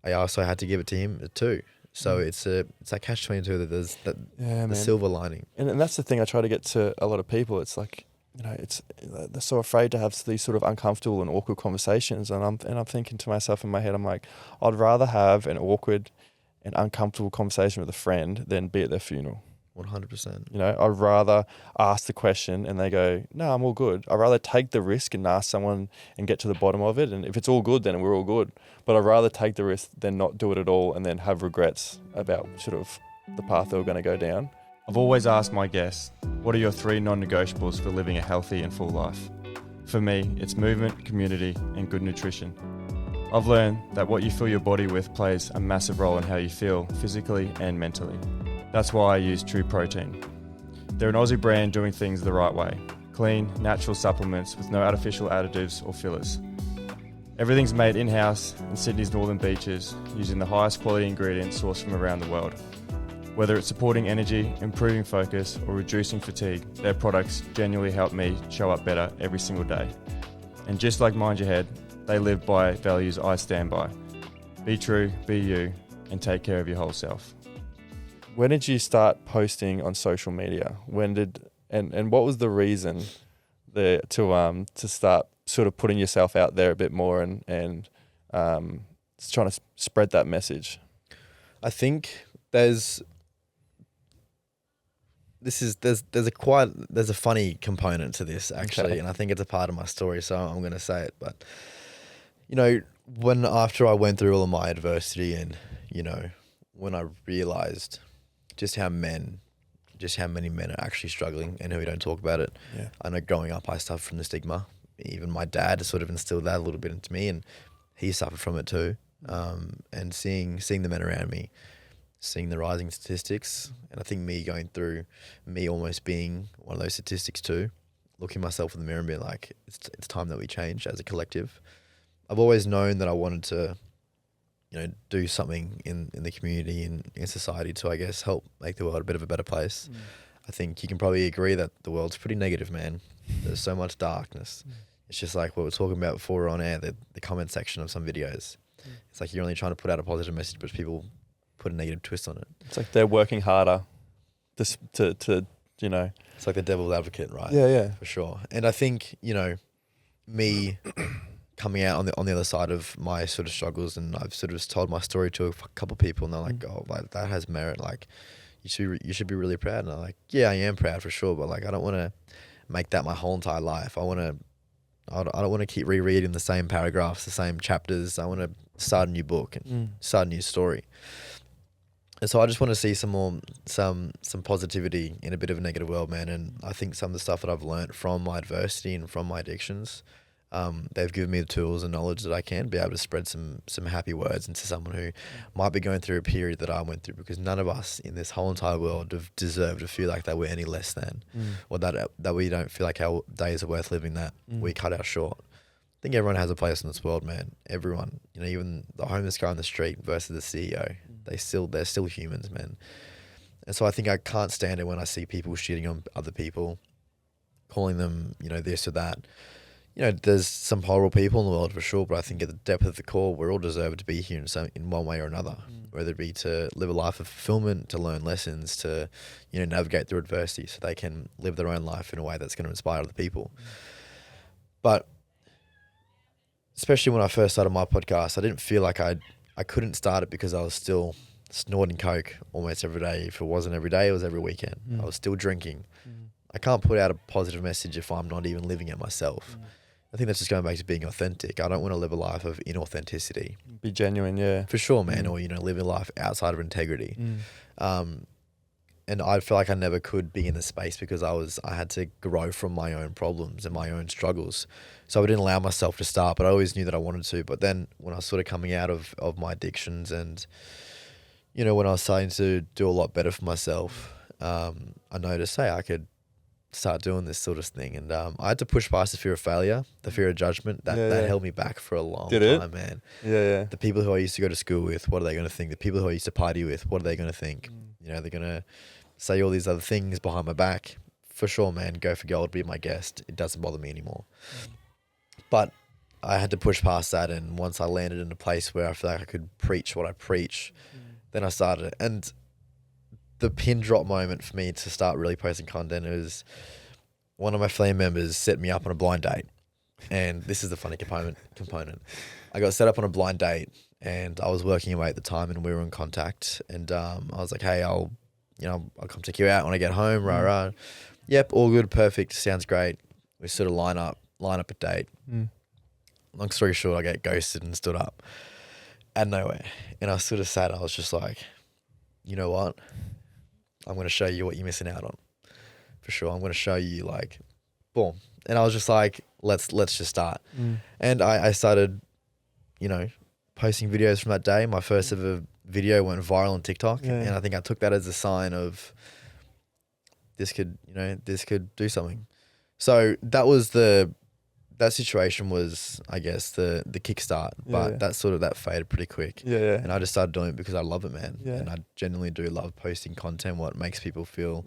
I also had to give it to him too. So it's that catch-22 that there's the silver lining. And that's the thing I try to get to a lot of people. It's like, you know, they're so afraid to have these sort of uncomfortable and awkward conversations. And I'm thinking to myself in my head, I'm like, I'd rather have an awkward and uncomfortable conversation with a friend than be at their funeral. 100%. You know, I'd rather ask the question and they go, no, I'm all good. I'd rather take the risk and ask someone and get to the bottom of it. And if it's all good, then we're all good. But I'd rather take the risk than not do it at all and then have regrets about sort of the path they were going to go down. I've always asked my guests, what are your 3 non-negotiables for living a healthy and full life? For me, it's movement, community, and good nutrition. I've learned that what you fill your body with plays a massive role in how you feel physically and mentally. That's why I use True Protein. They're an Aussie brand doing things the right way. Clean, natural supplements with no artificial additives or fillers. Everything's made in-house in Sydney's northern beaches using the highest quality ingredients sourced from around the world. Whether it's supporting energy, improving focus, or reducing fatigue, their products genuinely help me show up better every single day. And just like Mind Your Head, they live by values I stand by. Be true, be you, and take care of your whole self. When did you start posting on social media? And what was the reason there to start sort of putting yourself out there a bit more and trying to spread that message? I think there's there's a funny component to this actually, Okay. and I think it's a part of my story, so I'm going to say it. But you know, when after I went through all of my adversity, and you know, when I realized just how many men are actually struggling and who don't talk about it. Yeah. I know growing up, I suffered from the stigma. Even my dad sort of instilled that a little bit into me, and he suffered from it too. And seeing the men around me, seeing the rising statistics, and I think me almost being one of those statistics too, looking myself in the mirror and being like, it's time that we change as a collective. I've always known that I wanted to, you know, do something in the community and in society to, I guess, help make the world a bit of a better place. I think you can probably agree that the world's pretty negative, man. There's so much darkness. It's just like what we were talking about before we were on air, the comment section of some videos. It's like you're only trying to put out a positive message, but people put a negative twist on it. It's like they're working harder to you know. It's like the devil's advocate, right? Yeah. For sure. And I think, you know, me coming out on the other side of my sort of struggles, and I've sort of told my story to a couple of people, and they're like, oh, like that has merit. Like you should be really proud. And I'm like, yeah, I am proud for sure, but like I don't want to make that my whole entire life. I don't want to keep rereading the same paragraphs, the same chapters. I want to start a new book and start a new story. And so I just want to see some positivity in a bit of a negative world, man. And I think some of the stuff that I've learned from my adversity and from my addictions, they've given me the tools and knowledge that I can be able to spread some happy words into someone who might be going through a period that I went through, because none of us in this whole entire world have deserved to feel like that we're any less than, or that we don't feel like our days are worth living, that we cut our short. I think everyone has a place in this world, man. Everyone, you know, even the homeless guy on the street versus the CEO, they're still humans, man. And so I think I can't stand it when I see people shitting on other people, calling them, you know, this or that. You know, there's some horrible people in the world for sure, but I think at the depth of the core, we're all deserved to be here in one way or another, whether it be to live a life of fulfillment, to learn lessons, to, you know, navigate through adversity so they can live their own life in a way that's going to inspire other people. But especially when I first started my podcast, I didn't feel like I couldn't start it because I was still snorting coke almost every day. If it wasn't every day, it was every weekend. I was still drinking. I can't put out a positive message if I'm not even living it myself. I think that's just going back to being authentic. I don't want to live a life of inauthenticity. Be genuine, yeah. For sure, man. Or, you know, live a life outside of integrity. And I feel like I never could be in the space because I had to grow from my own problems and my own struggles. So I didn't allow myself to start, but I always knew that I wanted to. But then when I was sort of coming out of my addictions, and, you know, when I was starting to do a lot better for myself, I noticed, hey, I could start doing this sort of thing. And I had to push past the fear of failure, the fear of judgment. That held me back for a long time, man. Yeah. The people who I used to go to school with, what are they going to think? The people who I used to party with, what are they going to think? You know, they're going to say all these other things behind my back. For sure, man, go for gold, be my guest. It doesn't bother me anymore. But I had to push past that, and once I landed in a place where I feel like I could preach what I preach, then I started it. And the pin drop moment for me to start really posting content is one of my flame members set me up on a blind date. And this is the funny component. I got set up on a blind date, and I was working away at the time, and we were in contact. And I was like, hey, I'll come check you out when I get home, rah. Yep, all good, perfect, sounds great. We sort of line up a date. Long story short, I get ghosted and stood up out of nowhere. And I sort of sat, I was just like, you know what? I'm going to show you what you're missing out on. For sure. I'm going to show you, like, boom. And I was just like, let's just start. And I started, you know, posting videos from that day. My first ever video went viral on TikTok. And I think I took that as a sign of this could do something. So that situation was, I guess, the kickstart, but that faded pretty quick. And I just started doing it because I love it, man. And I genuinely do love posting content, what makes people feel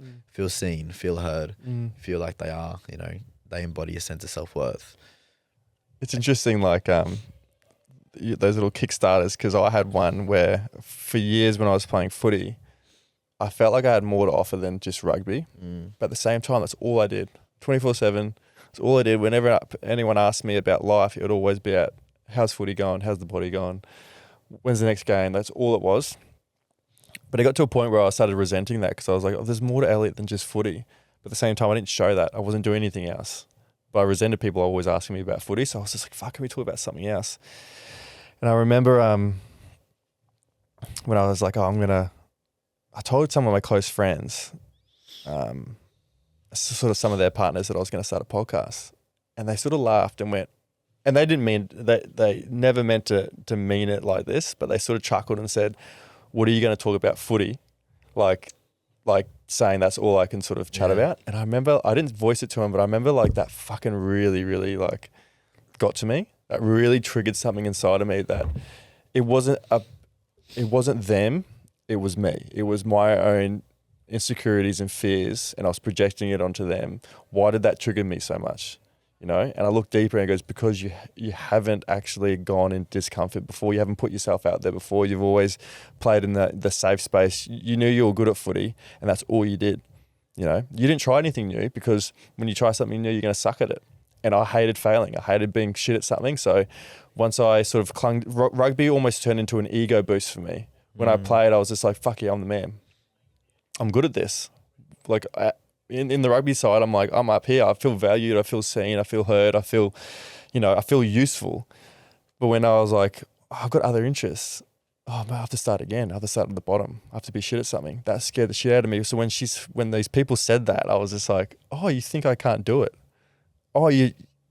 seen, feel heard, feel like they are, you know, they embody a sense of self-worth. It's interesting, like those little Kickstarters, because I had one where for years when I was playing footy, I felt like I had more to offer than just rugby. But at the same time, that's all I did, 24/7. That's all I did. Whenever anyone asked me about life, it would always be at, how's footy going? How's the body going? When's the next game? That's all it was. But But it got to a point where I started resenting that because I was like, oh, there's more to Elliot than just footy. But at the same time, I didn't show that. I wasn't doing anything else. But I resented people always asking me about footy. So I was just like, fuck, can we talk about something else? And I remember when I was like, I told some of my close friends, sort of some of their partners, that I was going to start a podcast. And they sort of laughed and went, and they didn't mean, they never meant to mean it like this, but they sort of chuckled and said, what are you going to talk about footy? Like saying that's all I can sort of chat about. And I remember, I didn't voice it to them, but I remember like that fucking really, really like got to me. That really triggered something inside of me that it wasn't them, it was me. It was my own insecurities and fears, and I was projecting it onto them. Why did that trigger me so much? You know, and I look deeper and it goes, because you haven't actually gone in discomfort before. You haven't put yourself out there before. You've always played in the safe space. You knew you were good at footy, and that's all you did. You know, you didn't try anything new, because when you try something new, you're going to suck at it. And I hated failing. I hated being shit at something. So once I sort of clung, rugby almost turned into an ego boost for me. When I played, I was just like, fuck yeah, I'm the man. I'm good at this. Like, in the rugby side, I'm like, I'm up here. I feel valued. I feel seen. I feel heard. I feel, I feel useful. But when I was like, I've got other interests. Oh, man, I have to start again. I have to start at the bottom. I have to be shit at something. That scared the shit out of me. So when these people said that, I was just like, oh, you think I can't do it?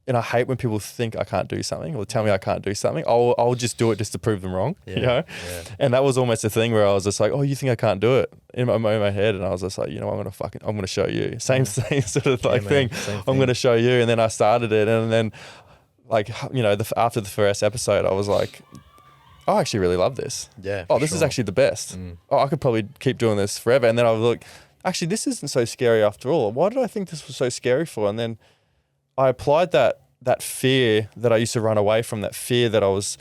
And I hate when people think I can't do something or tell me I can't do something. I'll just do it just to prove them wrong, Yeah. And that was almost a thing where I was just like, oh, you think I can't do it? In my head, and I was just like, I'm gonna show you. Same sort of like thing. I'm gonna show you. And then I started it, and then like after the first episode, I was like, I actually really love this. Yeah. Oh, this is actually the best. Oh, I could probably keep doing this forever. And then I was like, actually, this isn't so scary after all. Why did I think this was so scary for? And then I applied that fear that I used to run away from, that fear that I was,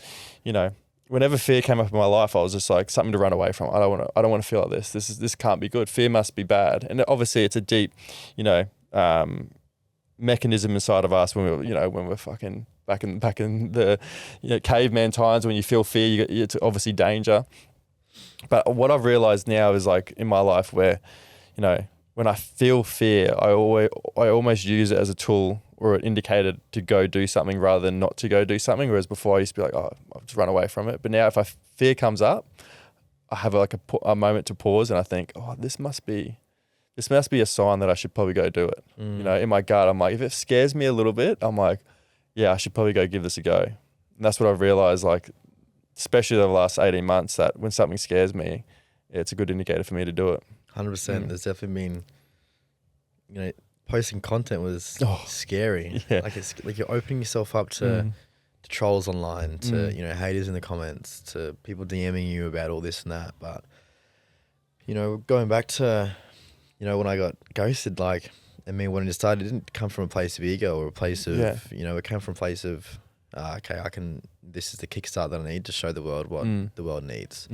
whenever fear came up in my life, I was just like, something to run away from. I don't want to feel like this. This can't be good. Fear must be bad. And obviously it's a deep, mechanism inside of us when we're fucking back in the caveman times. When you feel fear, it's obviously danger. But what I've realized now is, like, in my life where, when I feel fear, I almost use it as a tool or an indicator to go do something rather than not to go do something. Whereas before I used to be like, oh, I'll just run away from it. But now if fear comes up, I have a moment to pause, and I think, oh, this must be a sign that I should probably go do it. In my gut, I'm like, if it scares me a little bit, I'm like, yeah, I should probably go give this a go. And that's what I've realized, like, especially over the last 18 months, that when something scares me, it's a good indicator for me to do it. 100%. There's definitely been, posting content was scary. Yeah. Like, it's like you're opening yourself up to trolls online, to haters in the comments, to people DMing you about all this and that. But going back to when I got ghosted, like, I mean, when it started, it didn't come from a place of ego or a place of it came from a place of okay, this is the kickstart that I need to show the world what the world needs.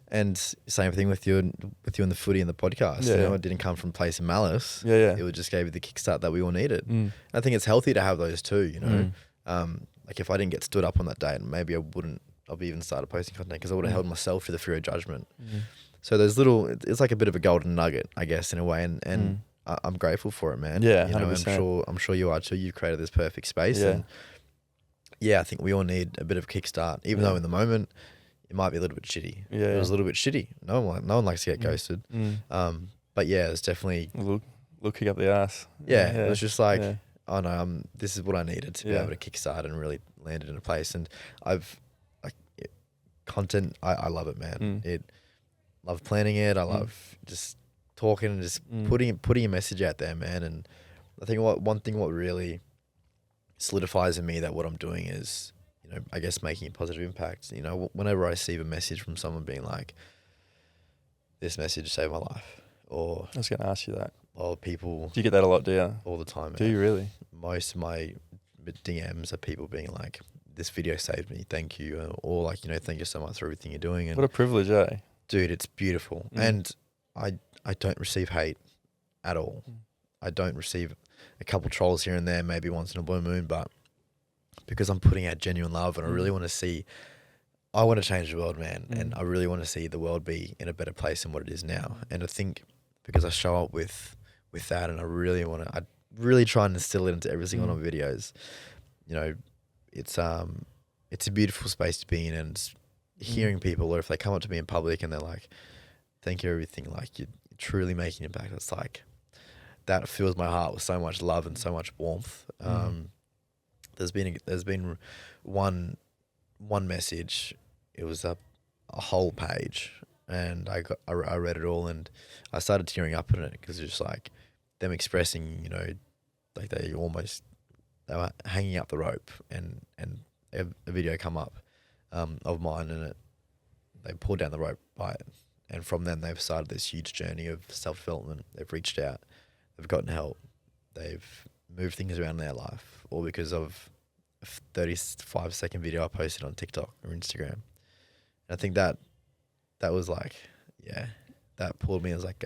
And same thing with you and the footy and the podcast. It didn't come from a place of malice. It just gave you the kickstart that we all needed. I think it's healthy to have those too. Like, if I didn't get stood up on that day, maybe I wouldn't have even started posting content, because I would have held myself to the fear of judgment. So there's it's like a bit of a golden nugget, I guess, in a way, and I'm grateful for it, man. Yeah, 100%. I'm sure you are too. You've created this perfect space, and I think we all need a bit of a kickstart, even though in the moment it might be a little bit shitty. It was a little bit shitty. No one likes to get ghosted. But yeah, it's definitely looking up the ass. It was just like, oh no, this is what I needed to be able to kickstart and really land it in a place. And I've content. I love it, man. Love planning it. I love just talking and just putting a message out there, man. And I think one thing what really solidifies in me that what I'm doing is, I guess, making a positive impact. Whenever I receive a message from someone being like, this message saved my life, or I was going to ask you that. Or people. Do you get that a lot, do you? All the time, man. Do you really? Most of my DMs are people being like, this video saved me, thank you. Or like, thank you so much for everything you're doing. And what a privilege, eh? Dude, it's beautiful. And I don't receive hate at all. I don't receive a couple trolls here and there, maybe once in a blue moon, but because I'm putting out genuine love and I really want to see I want to change the world, man, and I really want to see the world be in a better place than what it is now. And I think because I show up with that, and I really try and instill it into every single one of my videos. You know, it's a beautiful space to be in, and hearing people, or if they come up to me in public and they're like, "Thank you, everything," like you're truly making an impact. It's like that fills my heart with so much love and so much warmth. There's been one message. It was a whole page, and I read it all, and I started tearing up in it because it's just like them expressing, you know, like they were hanging up the rope, and a video come up of mine, and they pulled down the rope by it, and from then they've started this huge journey of self-development. They've reached out, they've gotten help, they've moved things around in their life, all because of a 35-second video I posted on TikTok or Instagram. And I think that was like, yeah, that pulled me. I was like,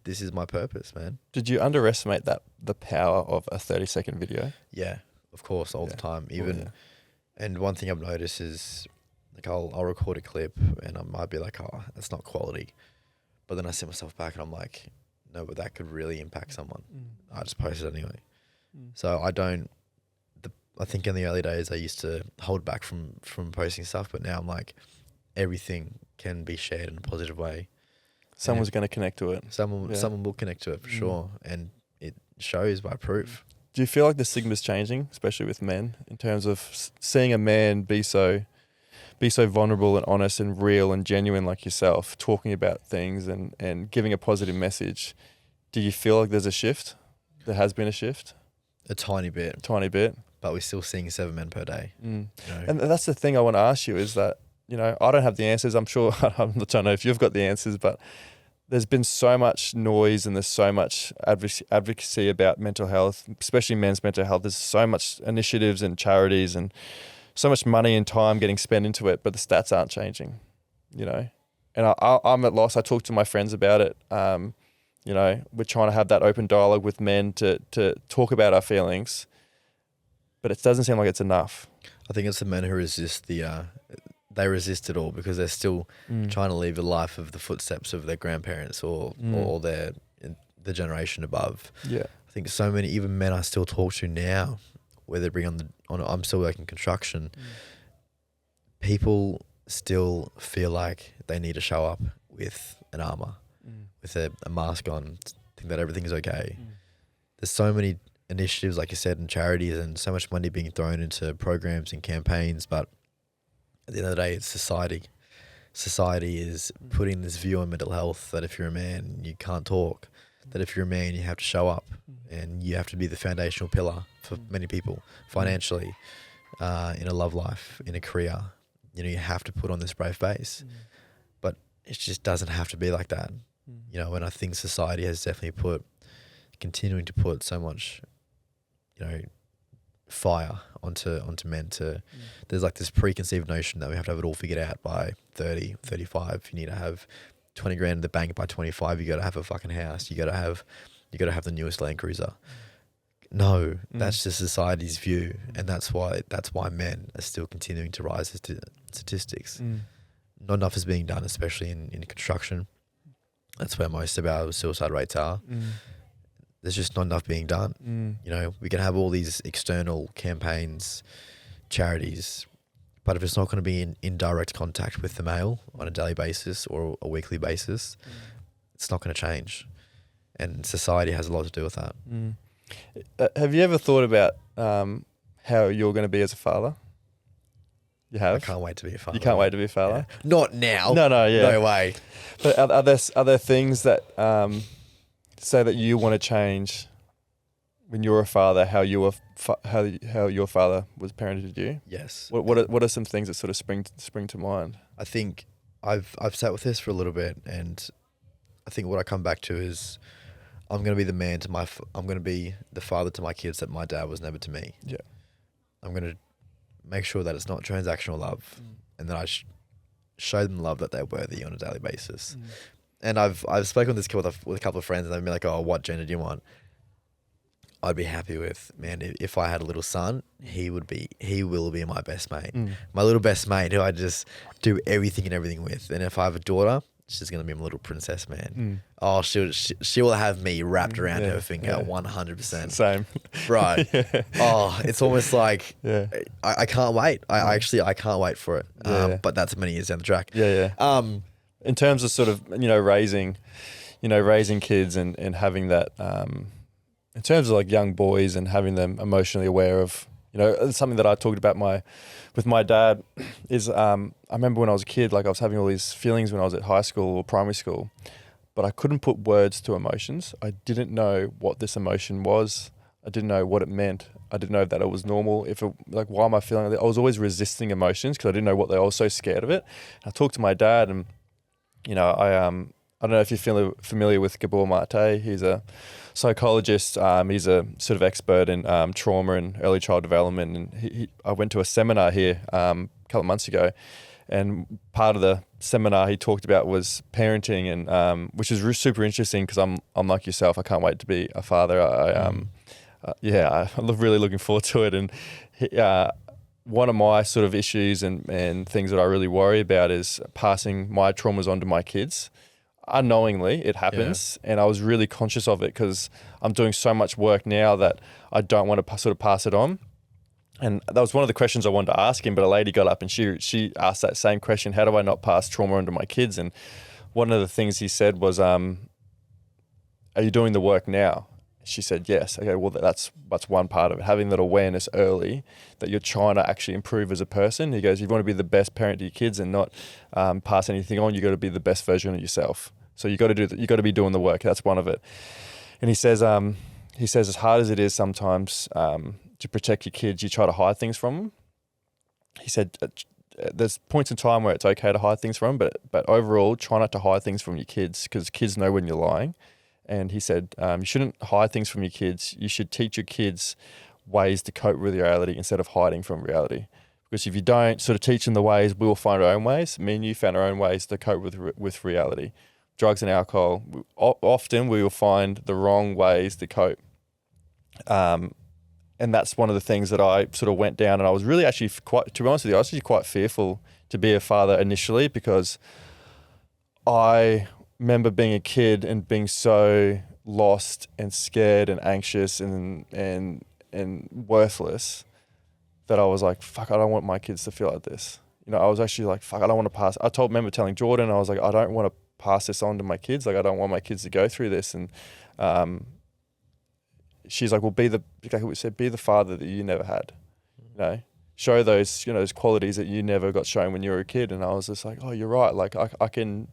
this is my purpose, man. Did you underestimate the power of a 30-second video? Yeah, of course, all the time. And one thing I've noticed is, like, I'll record a clip and I might be like, oh, that's not quality. But then I sit myself back and I'm like, no, but that could really impact someone. I just post it anyway. So I think in the early days I used to hold back from posting stuff, but now I'm like, everything can be shared in a positive way. Someone's going to connect to it. Someone will connect to it for sure, and it shows by proof. Do you feel like the stigma's changing, especially with men, in terms of seeing a man be so vulnerable and honest and real and genuine like yourself, talking about things and giving a positive message? Do you feel like there's a shift? There has been a shift? A tiny bit. But we're still seeing 7 men per day. You know? And that's the thing I want to ask you is that, you know, I don't have the answers. I'm sure, I don't know if you've got the answers, but there's been so much noise and there's so much advocacy about mental health, especially men's mental health. There's so much initiatives and charities and so much money and time getting spent into it, but the stats aren't changing, you know. And I'm at loss. I talk to my friends about it. You know, we're trying to have that open dialogue with men to talk about our feelings, but it doesn't seem like it's enough. I think it's the men who resist they resist it all because they're still trying to live the life of the footsteps of their grandparents or the generation above. Yeah. I think so many, even men I still talk to now, whether it be I'm still working construction, people still feel like they need to show up with an armor, with a mask on, think that everything's okay. There's so many initiatives, like you said, and charities, and so much money being thrown into programs and campaigns, but at the end of the day, it's society. Society is putting this view on mental health that if you're a man, you can't talk. That if you're a man, you have to show up, and you have to be the foundational pillar for many people, financially, in a love life, in a career. You know, you have to put on this brave face. But it just doesn't have to be like that. You know, and I think society has definitely continuing to put so much, you know, fire onto men there's like this preconceived notion that we have to have it all figured out by 30, 35. You need to have 20 grand in the bank by 25. You got to have a fucking house. You got to have the newest Land Cruiser. No, that's just society's view, and that's why men are still continuing to rise as statistics. Not enough is being done, especially in construction. That's where most of our suicide rates are. There's just not enough being done. You know, we can have all these external campaigns, charities, but if it's not going to be in direct contact with the male on a daily basis or a weekly basis, it's not going to change. And society has a lot to do with that. Have you ever thought about how you're going to be as a father? You have? I can't wait to be a father. You can't wait to be a father? Yeah. Not now. No, yeah. No way. But are there things that say that you want to change when you're a father, how your father was parented you? Yes. What are some things that sort of spring to mind? I think I've sat with this for a little bit, and I think what I come back to is I'm going to be the man I'm going to be the father to my kids that my dad was never to me. Yeah. I'm going to make sure that it's not transactional love, and that I show them love that they're worthy on a daily basis. And I've spoken on this with a couple of friends, and they've been like, "Oh, what gender do you want?" I'd be happy with, man, if I had a little son, he will be my best mate. My little best mate who I just do everything and everything with. And if I have a daughter, she's going to be my little princess, man. Oh, she will have me wrapped around her finger 100%. Same. Right. Yeah. Oh, it's almost like Yeah. I can't wait. I can't wait for it. But that's many years down the track. Yeah. In terms of sort of, raising kids and having that, in terms of like young boys and having them emotionally aware of, something that I talked about with my dad is, I remember when I was a kid, like I was having all these feelings when I was at high school or primary school, but I couldn't put words to emotions. I didn't know what this emotion was. I didn't know what it meant. I didn't know that it was normal. Why am I feeling like that? I was always resisting emotions because I didn't know what I was so scared of it. I talked to my dad and, I don't know if you're familiar with Gabor Mate. He's a psychologist. He's a sort of expert in trauma and early child development. And I went to a seminar here a couple of months ago, and part of the seminar he talked about was parenting, and which is super interesting because I'm like yourself. I can't wait to be a father. I'm really looking forward to it. And one of my sort of issues and things that I really worry about is passing my traumas on to my kids. Unknowingly, it happens, and I was really conscious of it because I'm doing so much work now that I don't want to sort of pass it on. And that was one of the questions I wanted to ask him, but a lady got up and she asked that same question: how do I not pass trauma on to my kids? And one of the things he said was, "Are you doing the work now?" She said, "Yes." Okay, well, that's one part of it, having that awareness early that you're trying to actually improve as a person. He goes, "If you want to be the best parent to your kids and not pass anything on, you got to be the best version of yourself. So you got to be doing the work." That's one of it. And he says, as hard as it is sometimes to protect your kids, you try to hide things from them. He said, there's points in time where it's okay to hide things from them, but overall, try not to hide things from your kids because kids know when you're lying. And he said, you shouldn't hide things from your kids. You should teach your kids ways to cope with reality instead of hiding from reality. Because if you don't sort of teach them the ways, we will find our own ways. Me and you found our own ways to cope with reality. Drugs and alcohol, often we will find the wrong ways to cope. And that's one of the things that I sort of went down, and I was really actually to be honest with you, I was actually quite fearful to be a father initially because I remember being a kid and being so lost and scared and anxious and worthless that I was like, fuck, I don't want my kids to feel like this. I was actually like, fuck, I don't want to pass. Remember telling Jordan, I was like, I don't want to pass this on to my kids. Like, I don't want my kids to go through this. And she's like, well, be the father that you never had. Show those, those qualities that you never got shown when you were a kid. And I was just like, oh, you're right. Like I can,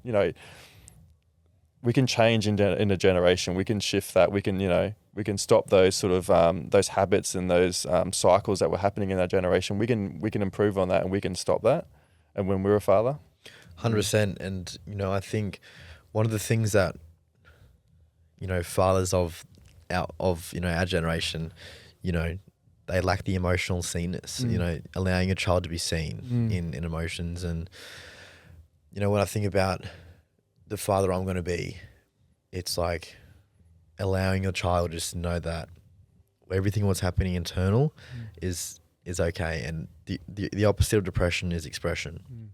we can change in a generation. We can shift that. We can stop those sort of those habits and those cycles that were happening in our generation. We can improve on that, and we can stop that. And when we're a father, 100%. And I think one of the things that fathers of our generation, they lack the emotional seenness. Allowing a child to be seen in emotions. And when I think about the father I'm going to be, it's like allowing your child just to know that everything what's happening internal is okay, and the opposite of depression is expression.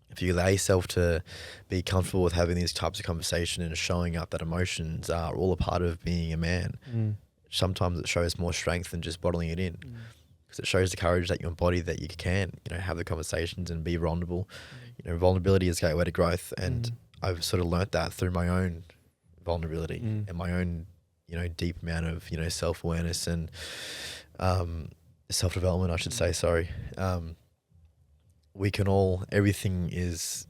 If you allow yourself to be comfortable with having these types of conversation and showing up that emotions are all a part of being a man, sometimes it shows more strength than just bottling it in, because it shows the courage that you embody, that you can have the conversations and be vulnerable. Vulnerability is a gateway to growth, and I've sort of learnt that through my own vulnerability and my own, deep amount of, self-awareness and self-development, I should say, sorry. Everything is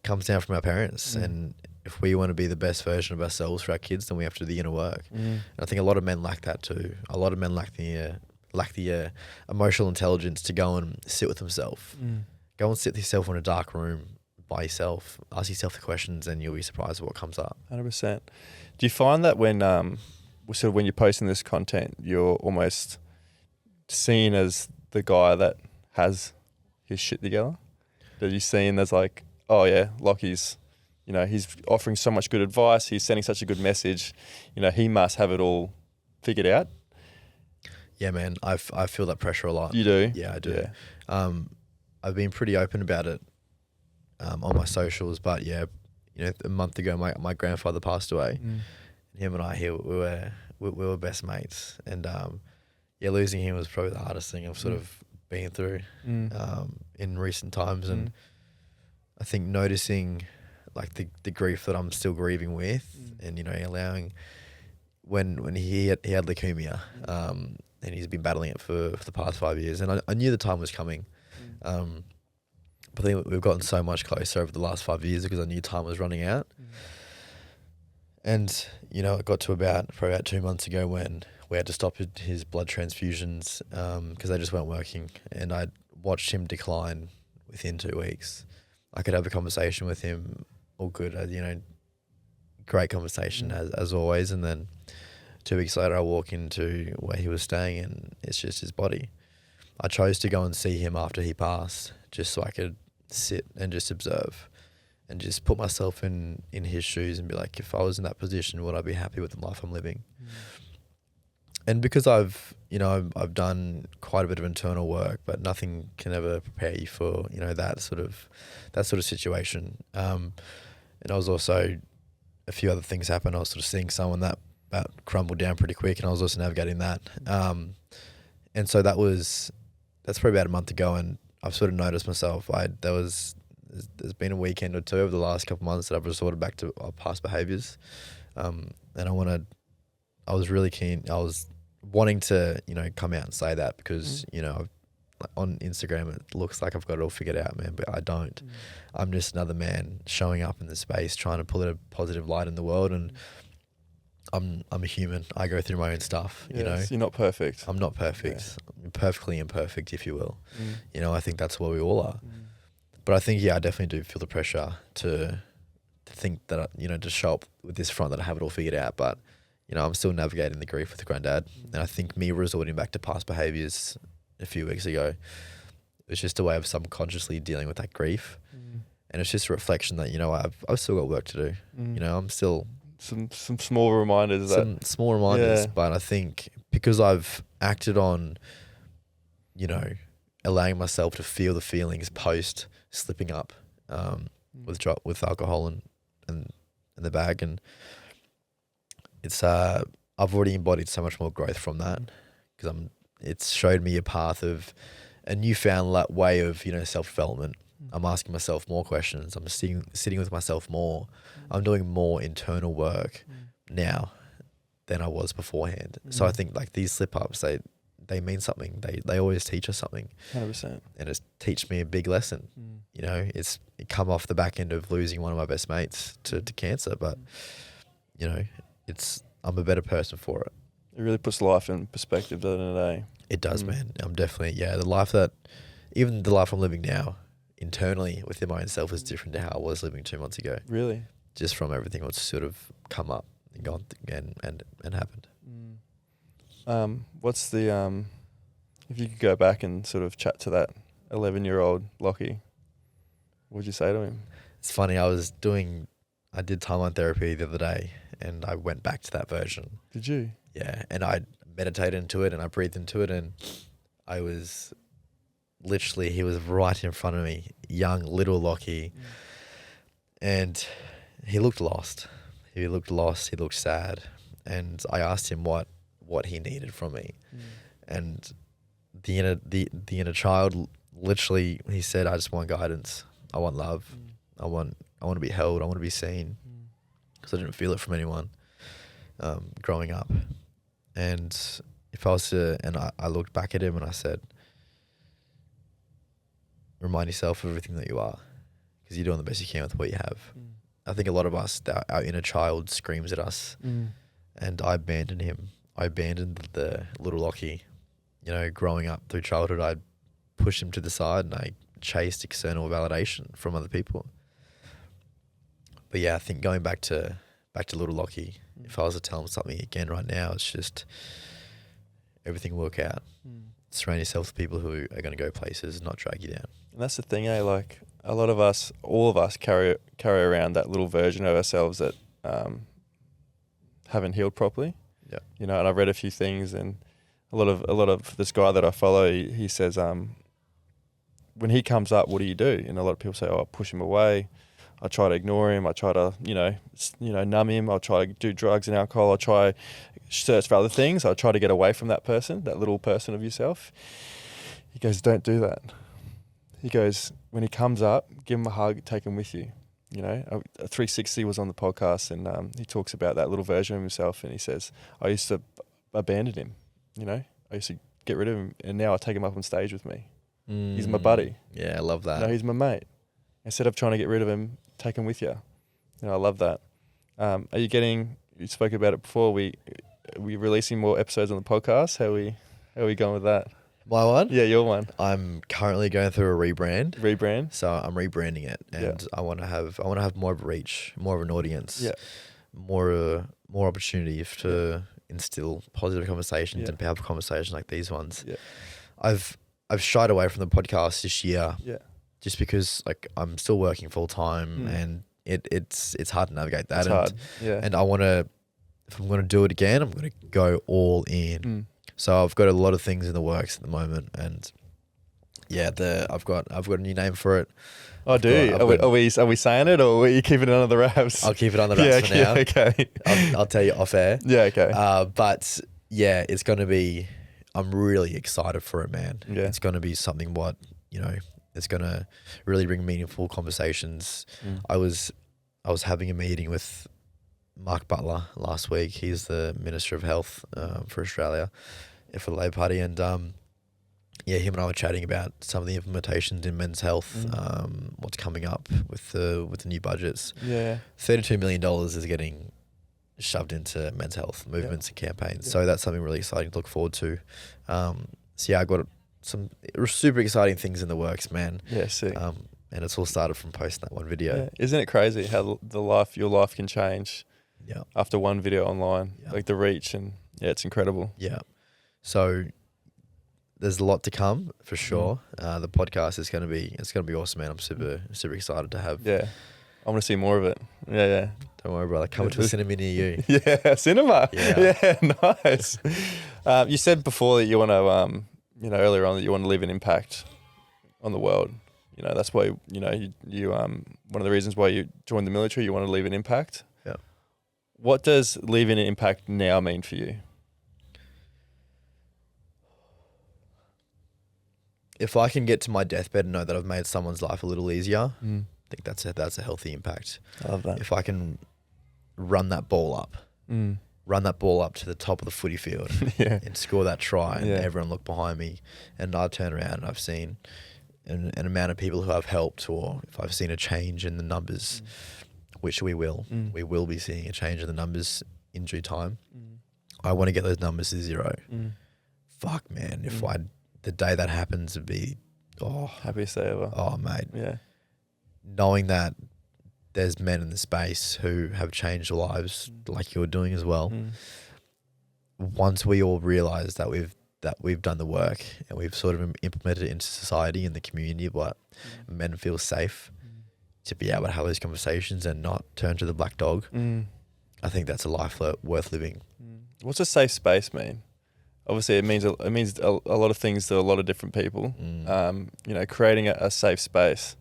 comes down from our parents, and if we want to be the best version of ourselves for our kids, then we have to do the inner work. And I think a lot of men lack that too. A lot of men lack the emotional intelligence to go and sit with themselves. Go and sit with yourself in a dark room by yourself, ask yourself the questions, and you'll be surprised at what comes up. 100%. Do you find that when you're posting this content, you're almost seen as the guy that has his shit together? That you're seen as like, oh yeah, Lockie's, he's offering so much good advice, he's sending such a good message, he must have it all figured out. Yeah, man. I feel that pressure a lot. You do? Yeah, I do. Yeah. I've been pretty open about it on my socials, but yeah, a month ago, my grandfather passed away. Him and I, we were best mates, and yeah, losing him was probably the hardest thing I've sort of been through in recent times, and I think noticing like the grief that I'm still grieving with, and allowing when he had leukemia, and he's been battling it for the past 5 years, and I knew the time was coming. But I think we've gotten so much closer over the last 5 years because I knew time was running out. And, it got to probably about 2 months ago when we had to stop his blood transfusions because they just weren't working. And I watched him decline within 2 weeks. I could have a conversation with him, all good, great conversation as always. And then 2 weeks later, I walk into where he was staying and it's just his body. I chose to go and see him after he passed just so I could sit and just observe and just put myself in his shoes and be like, if I was in that position, would I be happy with the life I'm living? And because I've done quite a bit of internal work, but nothing can ever prepare you for, that sort of situation. And I was also, a few other things happened. I was sort of seeing someone that crumbled down pretty quick, and I was also navigating that. And so that's probably about a month ago, and I've sort of noticed myself, there's been a weekend or two over the last couple of months that I've resorted back to past behaviours. And I was really keen, I was wanting to, come out and say that because, on Instagram, it looks like I've got it all figured out, man, but I don't. I'm just another man showing up in this space, trying to pull a positive light in the world, and I'm a human. I go through my own stuff, Yes, you're not perfect. I'm not perfect. I'm perfectly imperfect, if you will. I think that's where we all are. But I think, I definitely do feel the pressure to think that, to show up with this front that I have it all figured out. But, I'm still navigating the grief with Granddad. And I think me resorting back to past behaviours a few weeks ago, it was just a way of subconsciously dealing with that grief. And it's just a reflection that, I've still got work to do. I'm still... Some small reminders. Small reminders, but I think because I've acted on, allowing myself to feel the feelings post slipping up with alcohol and the bag, and it's I've already embodied so much more growth from that because it's showed me a path of a newfound way of self-development. I'm asking myself more questions. I'm sitting with myself more. I'm doing more internal work now than I was beforehand. So I think like these slip-ups, they mean something. They always teach us something. 100%. And it's teach me a big lesson. It come off the back end of losing one of my best mates to cancer, but I'm a better person for it. It really puts life in perspective, doesn't it? It does, man. I'm definitely the life I'm living now, internally within my own self, is different to how I was living 2 months ago. Really? Just from everything that's sort of come up and gone and happened. What's the if you could go back and sort of chat to that 11-year-old Lockie, what would you say to him? It's funny, I did timeline therapy the other day and I went back to that version. Did you? Yeah, and I meditated into it and I breathed into it, and I was literally, he was right in front of me, young little Lockie, and he looked lost. He looked sad, and I asked him what he needed from me, and the inner child, literally, he said, "I just want guidance. I want love. I want to be held. I want to be seen," because I didn't feel it from anyone growing up. And if I was to, and I looked back at him and I said, remind yourself of everything that you are, because you're doing the best you can with what you have. I think a lot of us, our inner child screams at us, and I abandoned him. I abandoned the little Lockie. Growing up through childhood, I pushed him to the side and I chased external validation from other people. But yeah, I think going back to little Lockie, if I was to tell him something again right now, it's just everything will work out. Surround yourself with people who are going to go places and not drag you down. And that's the thing, like a lot of us, all of us carry around that little version of ourselves that haven't healed properly. Yeah. And I've read a few things, and a lot of this guy that I follow, he says, when he comes up, what do you do? And a lot of people say, I push him away. I try to ignore him. I try to, numb him. I'll try to do drugs and alcohol. I'll try search for other things. I try to get away from that person, that little person of yourself. He goes, don't do that. He goes, when he comes up, give him a hug, take him with you. A 360 was on the podcast, and he talks about that little version of himself, and he says, I used to abandon him. I used to get rid of him, and now I take him up on stage with me. He's my buddy. Yeah, I love that. He's my mate. Instead of trying to get rid of him, take him with you. I love that. Are you spoke about it before, we releasing more episodes on the podcast? How are we going with that? My one? Yeah, your one. I'm currently going through a rebrand. Rebrand? So I'm rebranding it, and I want to have more of a reach, more of an audience, more opportunity to instill positive conversations and powerful conversations like these ones. Yeah. I've shied away from the podcast this year. Yeah. Just because I'm still working full time and it's hard to navigate that. It's hard. Yeah. And I want to, if I'm going to do it again, I'm going to go all in. So I've got a lot of things in the works at the moment, and I've got a new name for it. Oh, are we saying it, or are you keeping it under the wraps? I'll keep it under the wraps for now. Okay. I'll tell you off air. Yeah. Okay. But yeah, it's going to be. I'm really excited for it, man. Yeah. It's going to be something it's going to really bring meaningful conversations. I was having a meeting with Mark Butler last week. He's the Minister of Health for Australia, for the Labor Party, and him and I were chatting about some of the implementations in men's health, what's coming up with the new budgets. Yeah, $32 million is getting shoved into men's health movements and campaigns. So that's something really exciting to look forward to. I got some super exciting things in the works, man. Yeah, sick. And it's all started from posting that one video. Yeah. Isn't it crazy how your life can change after one video online, like the reach, and it's incredible. Yeah. So there's a lot to come for sure. The podcast is going to be awesome, man. I'm super excited to have. Yeah. I want to see more of it. Yeah. Don't worry, brother. Come to a cinema near you. Yeah, cinema. Yeah, nice. You said before that you want to, earlier on, that you want to leave an impact on the world. That's why, you one of the reasons why you joined the military, you want to leave an impact. Yeah. What does leaving an impact now mean for you? If I can get to my deathbed and know that I've made someone's life a little easier, I think that's a healthy impact. I love that. If I can run that ball up to the top of the footy field and score that try, and everyone look behind me, and I turn around and I've seen an amount of people who I've helped, or if I've seen a change in the numbers, which we will be seeing a change in the numbers in due time. I want to get those numbers to zero. Fuck, man. If the day that happens would be, happiest day ever. Oh, mate. Yeah. Knowing that there's men in the space who have changed lives like you're doing as well. Once we all realize that we've done the work and we've sort of implemented it into society and the community, but men feel safe to be able to have those conversations and not turn to the black dog. I think that's a life worth living. What's a safe space mean? Obviously, it means a lot of things to a lot of different people. Creating a safe space.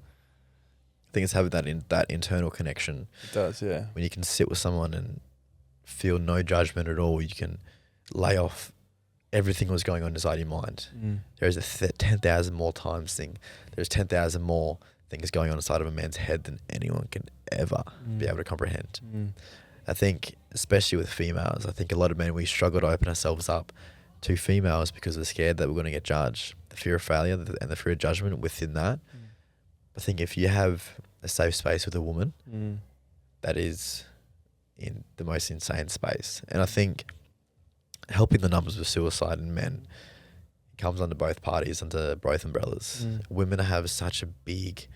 I think it's having that internal connection. It does, yeah. When you can sit with someone and feel no judgment at all, you can lay off everything that's going on inside your mind. There's a 10,000 more times thing. There's 10,000 more things going on inside of a man's head than anyone can ever be able to comprehend. I think, especially with females, I think a lot of men, we struggle to open ourselves up to females because we're scared that we're going to get judged. The fear of failure and the fear of judgment within that. I think if you have a safe space with a woman, that is in the most insane space. And I think helping the numbers with suicide in men comes under both parties, under both umbrellas. Women have such a big,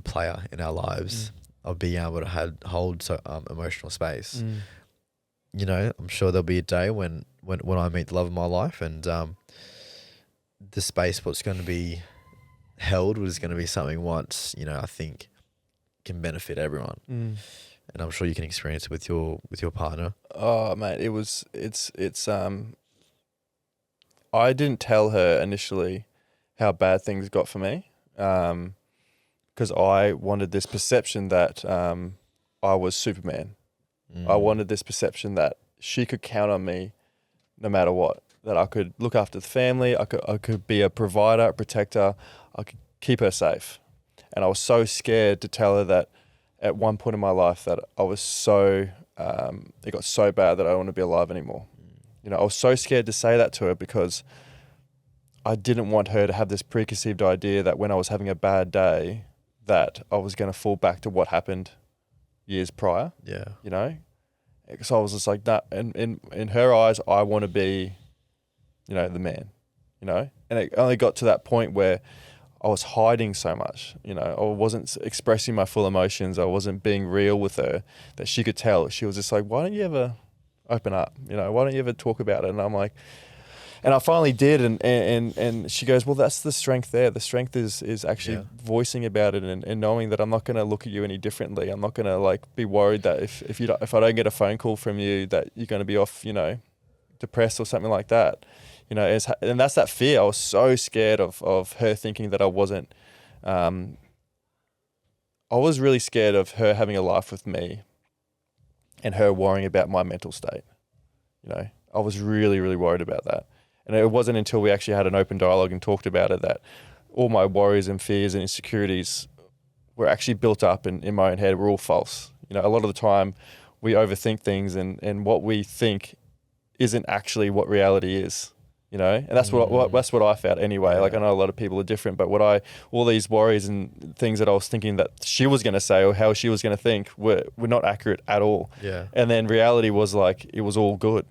player in our lives of being able to hold emotional space. I'm sure there'll be a day when I meet the love of my life, and the space what's going to be held was going to be something I think can benefit everyone. and I'm sure you can experience it with your partner. Oh, mate, I didn't tell her initially how bad things got for me, because I wanted this perception that I was Superman. I wanted this perception that she could count on me no matter what, that I could look after the family, I could be a provider, a protector, I could keep her safe. And I was so scared to tell her that at one point in my life that I was it got so bad that I don't want to be alive anymore. I was so scared to say that to her because I didn't want her to have this preconceived idea that when I was having a bad day, that I was going to fall back to what happened years prior. Yeah. Because I was just like that. And in her eyes, I want to be, the man, And it only got to that point where I was hiding so much, I wasn't expressing my full emotions. I wasn't being real with her, that she could tell. She was just like, why don't you ever open up? Why don't you ever talk about it? And I'm like, and I finally did. And she goes, well, that's the strength there. The strength is actually voicing about it and knowing that I'm not going to look at you any differently. I'm not going to be worried that if I don't get a phone call from you, that you're going to be off, depressed or something like that. And that's that fear. I was so scared of her thinking that I wasn't. I was really scared of her having a life with me and her worrying about my mental state. I was really, really worried about that. And it wasn't until we actually had an open dialogue and talked about it that all my worries and fears and insecurities were actually built up in my own head, were all false. A lot of the time we overthink things and what we think isn't actually what reality is. And that's what I felt anyway. Yeah. I know a lot of people are different, but all these worries and things that I was thinking that she was going to say or how she was going to think were not accurate at all. Yeah. And then reality was it was all good.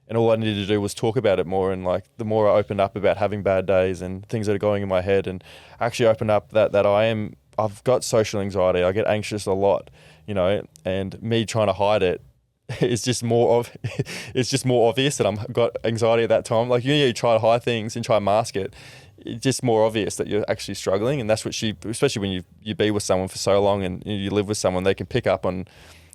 And all I needed to do was talk about it more. And the more I opened up about having bad days and things that are going in my head, and actually opened up that I've got social anxiety. I get anxious a lot, and me trying to hide it, it's just more obvious that I've got anxiety at that time. You try to hide things and try to mask it. It's just more obvious that you're actually struggling. And that's what especially when you be with someone for so long and you live with someone, they can pick up on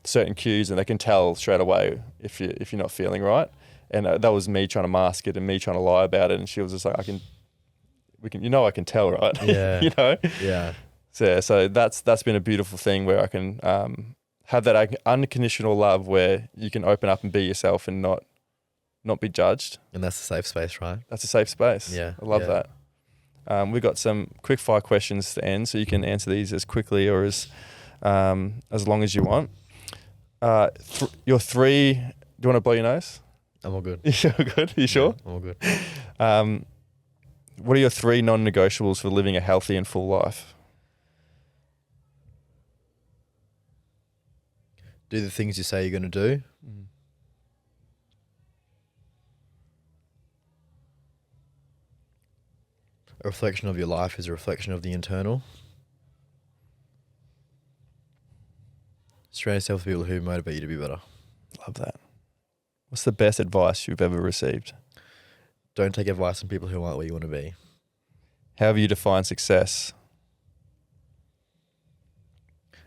certain cues and they can tell straight away if you're not feeling right. And that was me trying to mask it and me trying to lie about it. And she was just like, I can tell, right? Yeah. Yeah. So that's been a beautiful thing where I can, have that unconditional love where you can open up and be yourself and not be judged. And that's a safe space, right? That's a safe space. Yeah. I love that. We've got some quick fire questions to end, so you can answer these as quickly or as long as you want. Your three, do you want to blow your nose? I'm all good. You're good? You sure? Yeah, I'm all good. What are your three non-negotiables for living a healthy and full life? Do the things you say you're going to do. A reflection of your life is a reflection of the internal. Surround yourself with people who motivate you to be better. Love that. What's the best advice you've ever received? Don't take advice from people who aren't where you want to be. How have you defined success?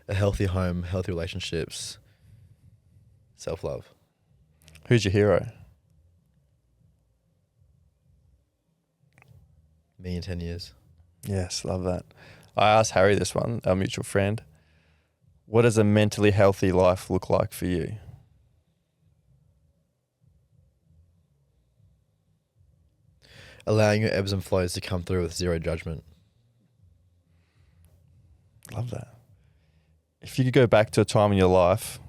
A healthy home, healthy relationships, self-love. Who's your hero? Me in 10 years. Yes, love that. I asked Harry this one, our mutual friend. What does a mentally healthy life look like for you? Allowing your ebbs and flows to come through with zero judgment. Love that. If you could go back to a time in your life,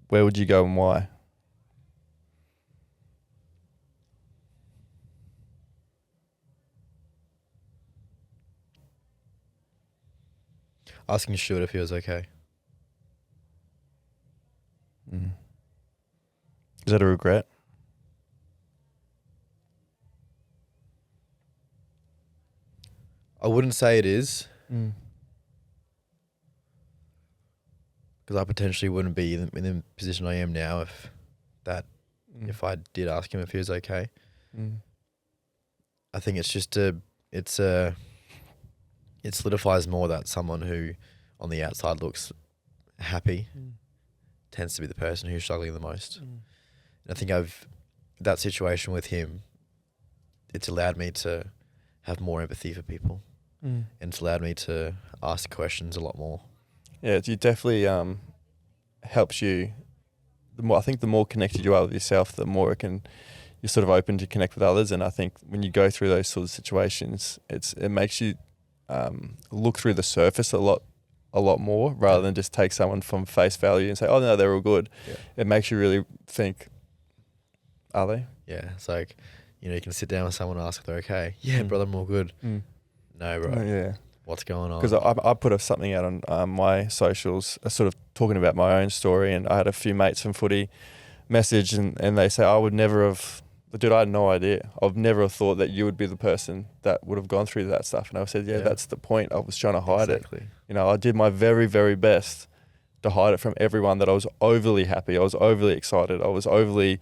where would you go and why? Asking Stuart if he was okay. Mm. Is that a regret? I wouldn't say it is. Because I potentially wouldn't be in the position I am now if I did ask him if he was okay. I think it's just it solidifies more that someone who on the outside looks happy tends to be the person who's struggling the most. And I think that situation with him, it's allowed me to have more empathy for people, and it's allowed me to ask questions a lot more. Yeah, it definitely helps you. I think the more connected you are with yourself, the more you're sort of open to connect with others. And I think when you go through those sort of situations, it makes you look through the surface a lot more, rather than just take someone from face value and say, oh no, they're all good. Yeah. It makes you really think, are they? Yeah, it's like, you can sit down with someone and ask if they're okay. Yeah, brother, I'm all good. No, bro. Oh, yeah. What's going on? Because I put something out on my socials, sort of talking about my own story, and I had a few mates from footy message, and they say, I would never have, dude, I had no idea. I've never have thought that you would be the person that would have gone through that stuff. And I said, yeah, that's the point. I was trying to hide it. I did my very, very best to hide it from everyone, that I was overly happy. I was overly excited. I was overly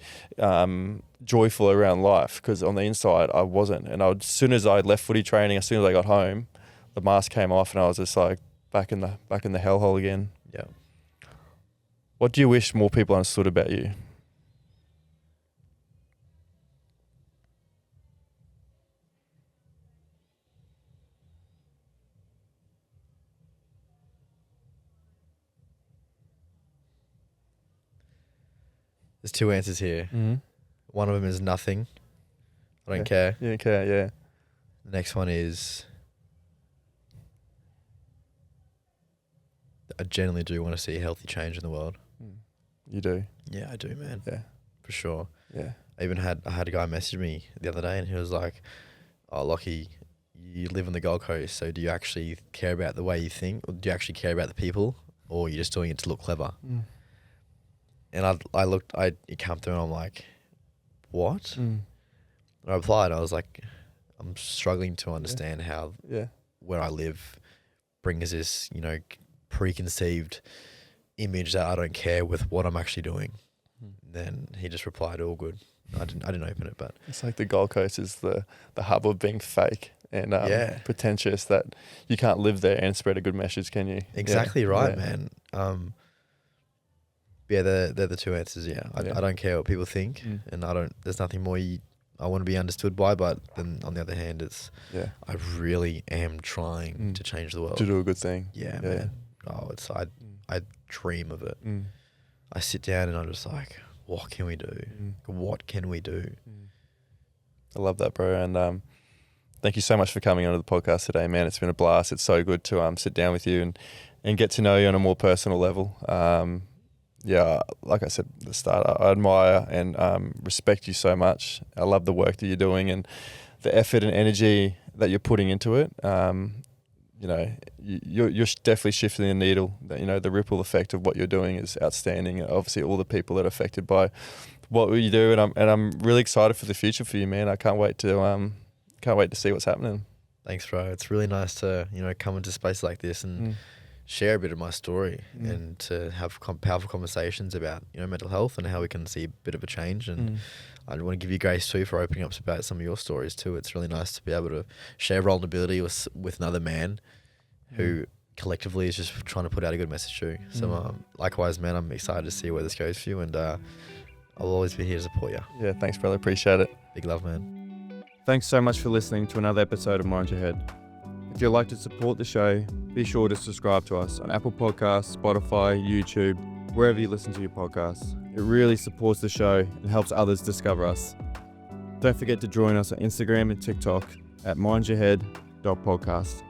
joyful around life, because on the inside I wasn't. And as soon as I left footy training, as soon as I got home, the mask came off and I was just like back in the hellhole again. Yeah. What do you wish more people understood about you? There's two answers here. Mm-hmm. One of them is nothing. I don't care. You don't care, yeah. The next one is, I genuinely do want to see a healthy change in the world. You do? Yeah, I do, man. Yeah. For sure. Yeah. I had a guy message me the other day, and he was like, oh, Lockie, you live on the Gold Coast, so do you actually care about the way you think? Or do you actually care about the people? Or are you just doing it to look clever? And it came through and I'm like, what? And I replied, I was like, I'm struggling to understand how where I live brings this, preconceived image that I don't care with what I'm actually doing. Then he just replied, all good. I didn't open it, but it's like the Gold Coast is the hub of being fake and pretentious, that you can't live there and spread a good message, can you? Exactly right, man. Yeah, they're the two answers. Yeah, I don't care what people think, and there's nothing more I want to be understood by. But then on the other hand, I really am trying to change the world, to do a good thing. Yeah, man. Oh, I dream of it. I sit down and I'm just like, what can we do? What can we do? I love that, bro. And thank you so much for coming onto the podcast today, man. It's been a blast. It's so good to sit down with you and get to know you on a more personal level. Yeah, like I said at the start, I admire and respect you so much. I love the work that you're doing and the effort and energy that you're putting into it. You're definitely shifting the needle. The ripple effect of what you're doing is outstanding. Obviously, all the people that are affected by what you do, and I'm really excited for the future for you, man. I can't wait to see what's happening. Thanks, bro. It's really nice to come into space like this and share a bit of my story and to have powerful conversations about mental health and how we can see a bit of a change. And I want to give you grace too for opening up about some of your stories too. It's really nice to be able to share vulnerability with another man who collectively is just trying to put out a good message too. So likewise, man, I'm excited to see where this goes for you, and I'll always be here to support you. Yeah, thanks, brother. Appreciate it. Big love, man. Thanks so much for listening to another episode of Mind Your Head. If you'd like to support the show, be sure to subscribe to us on Apple Podcasts, Spotify, YouTube, wherever you listen to your podcasts. It really supports the show and helps others discover us. Don't forget to join us on Instagram and TikTok at mindyourhead.podcast.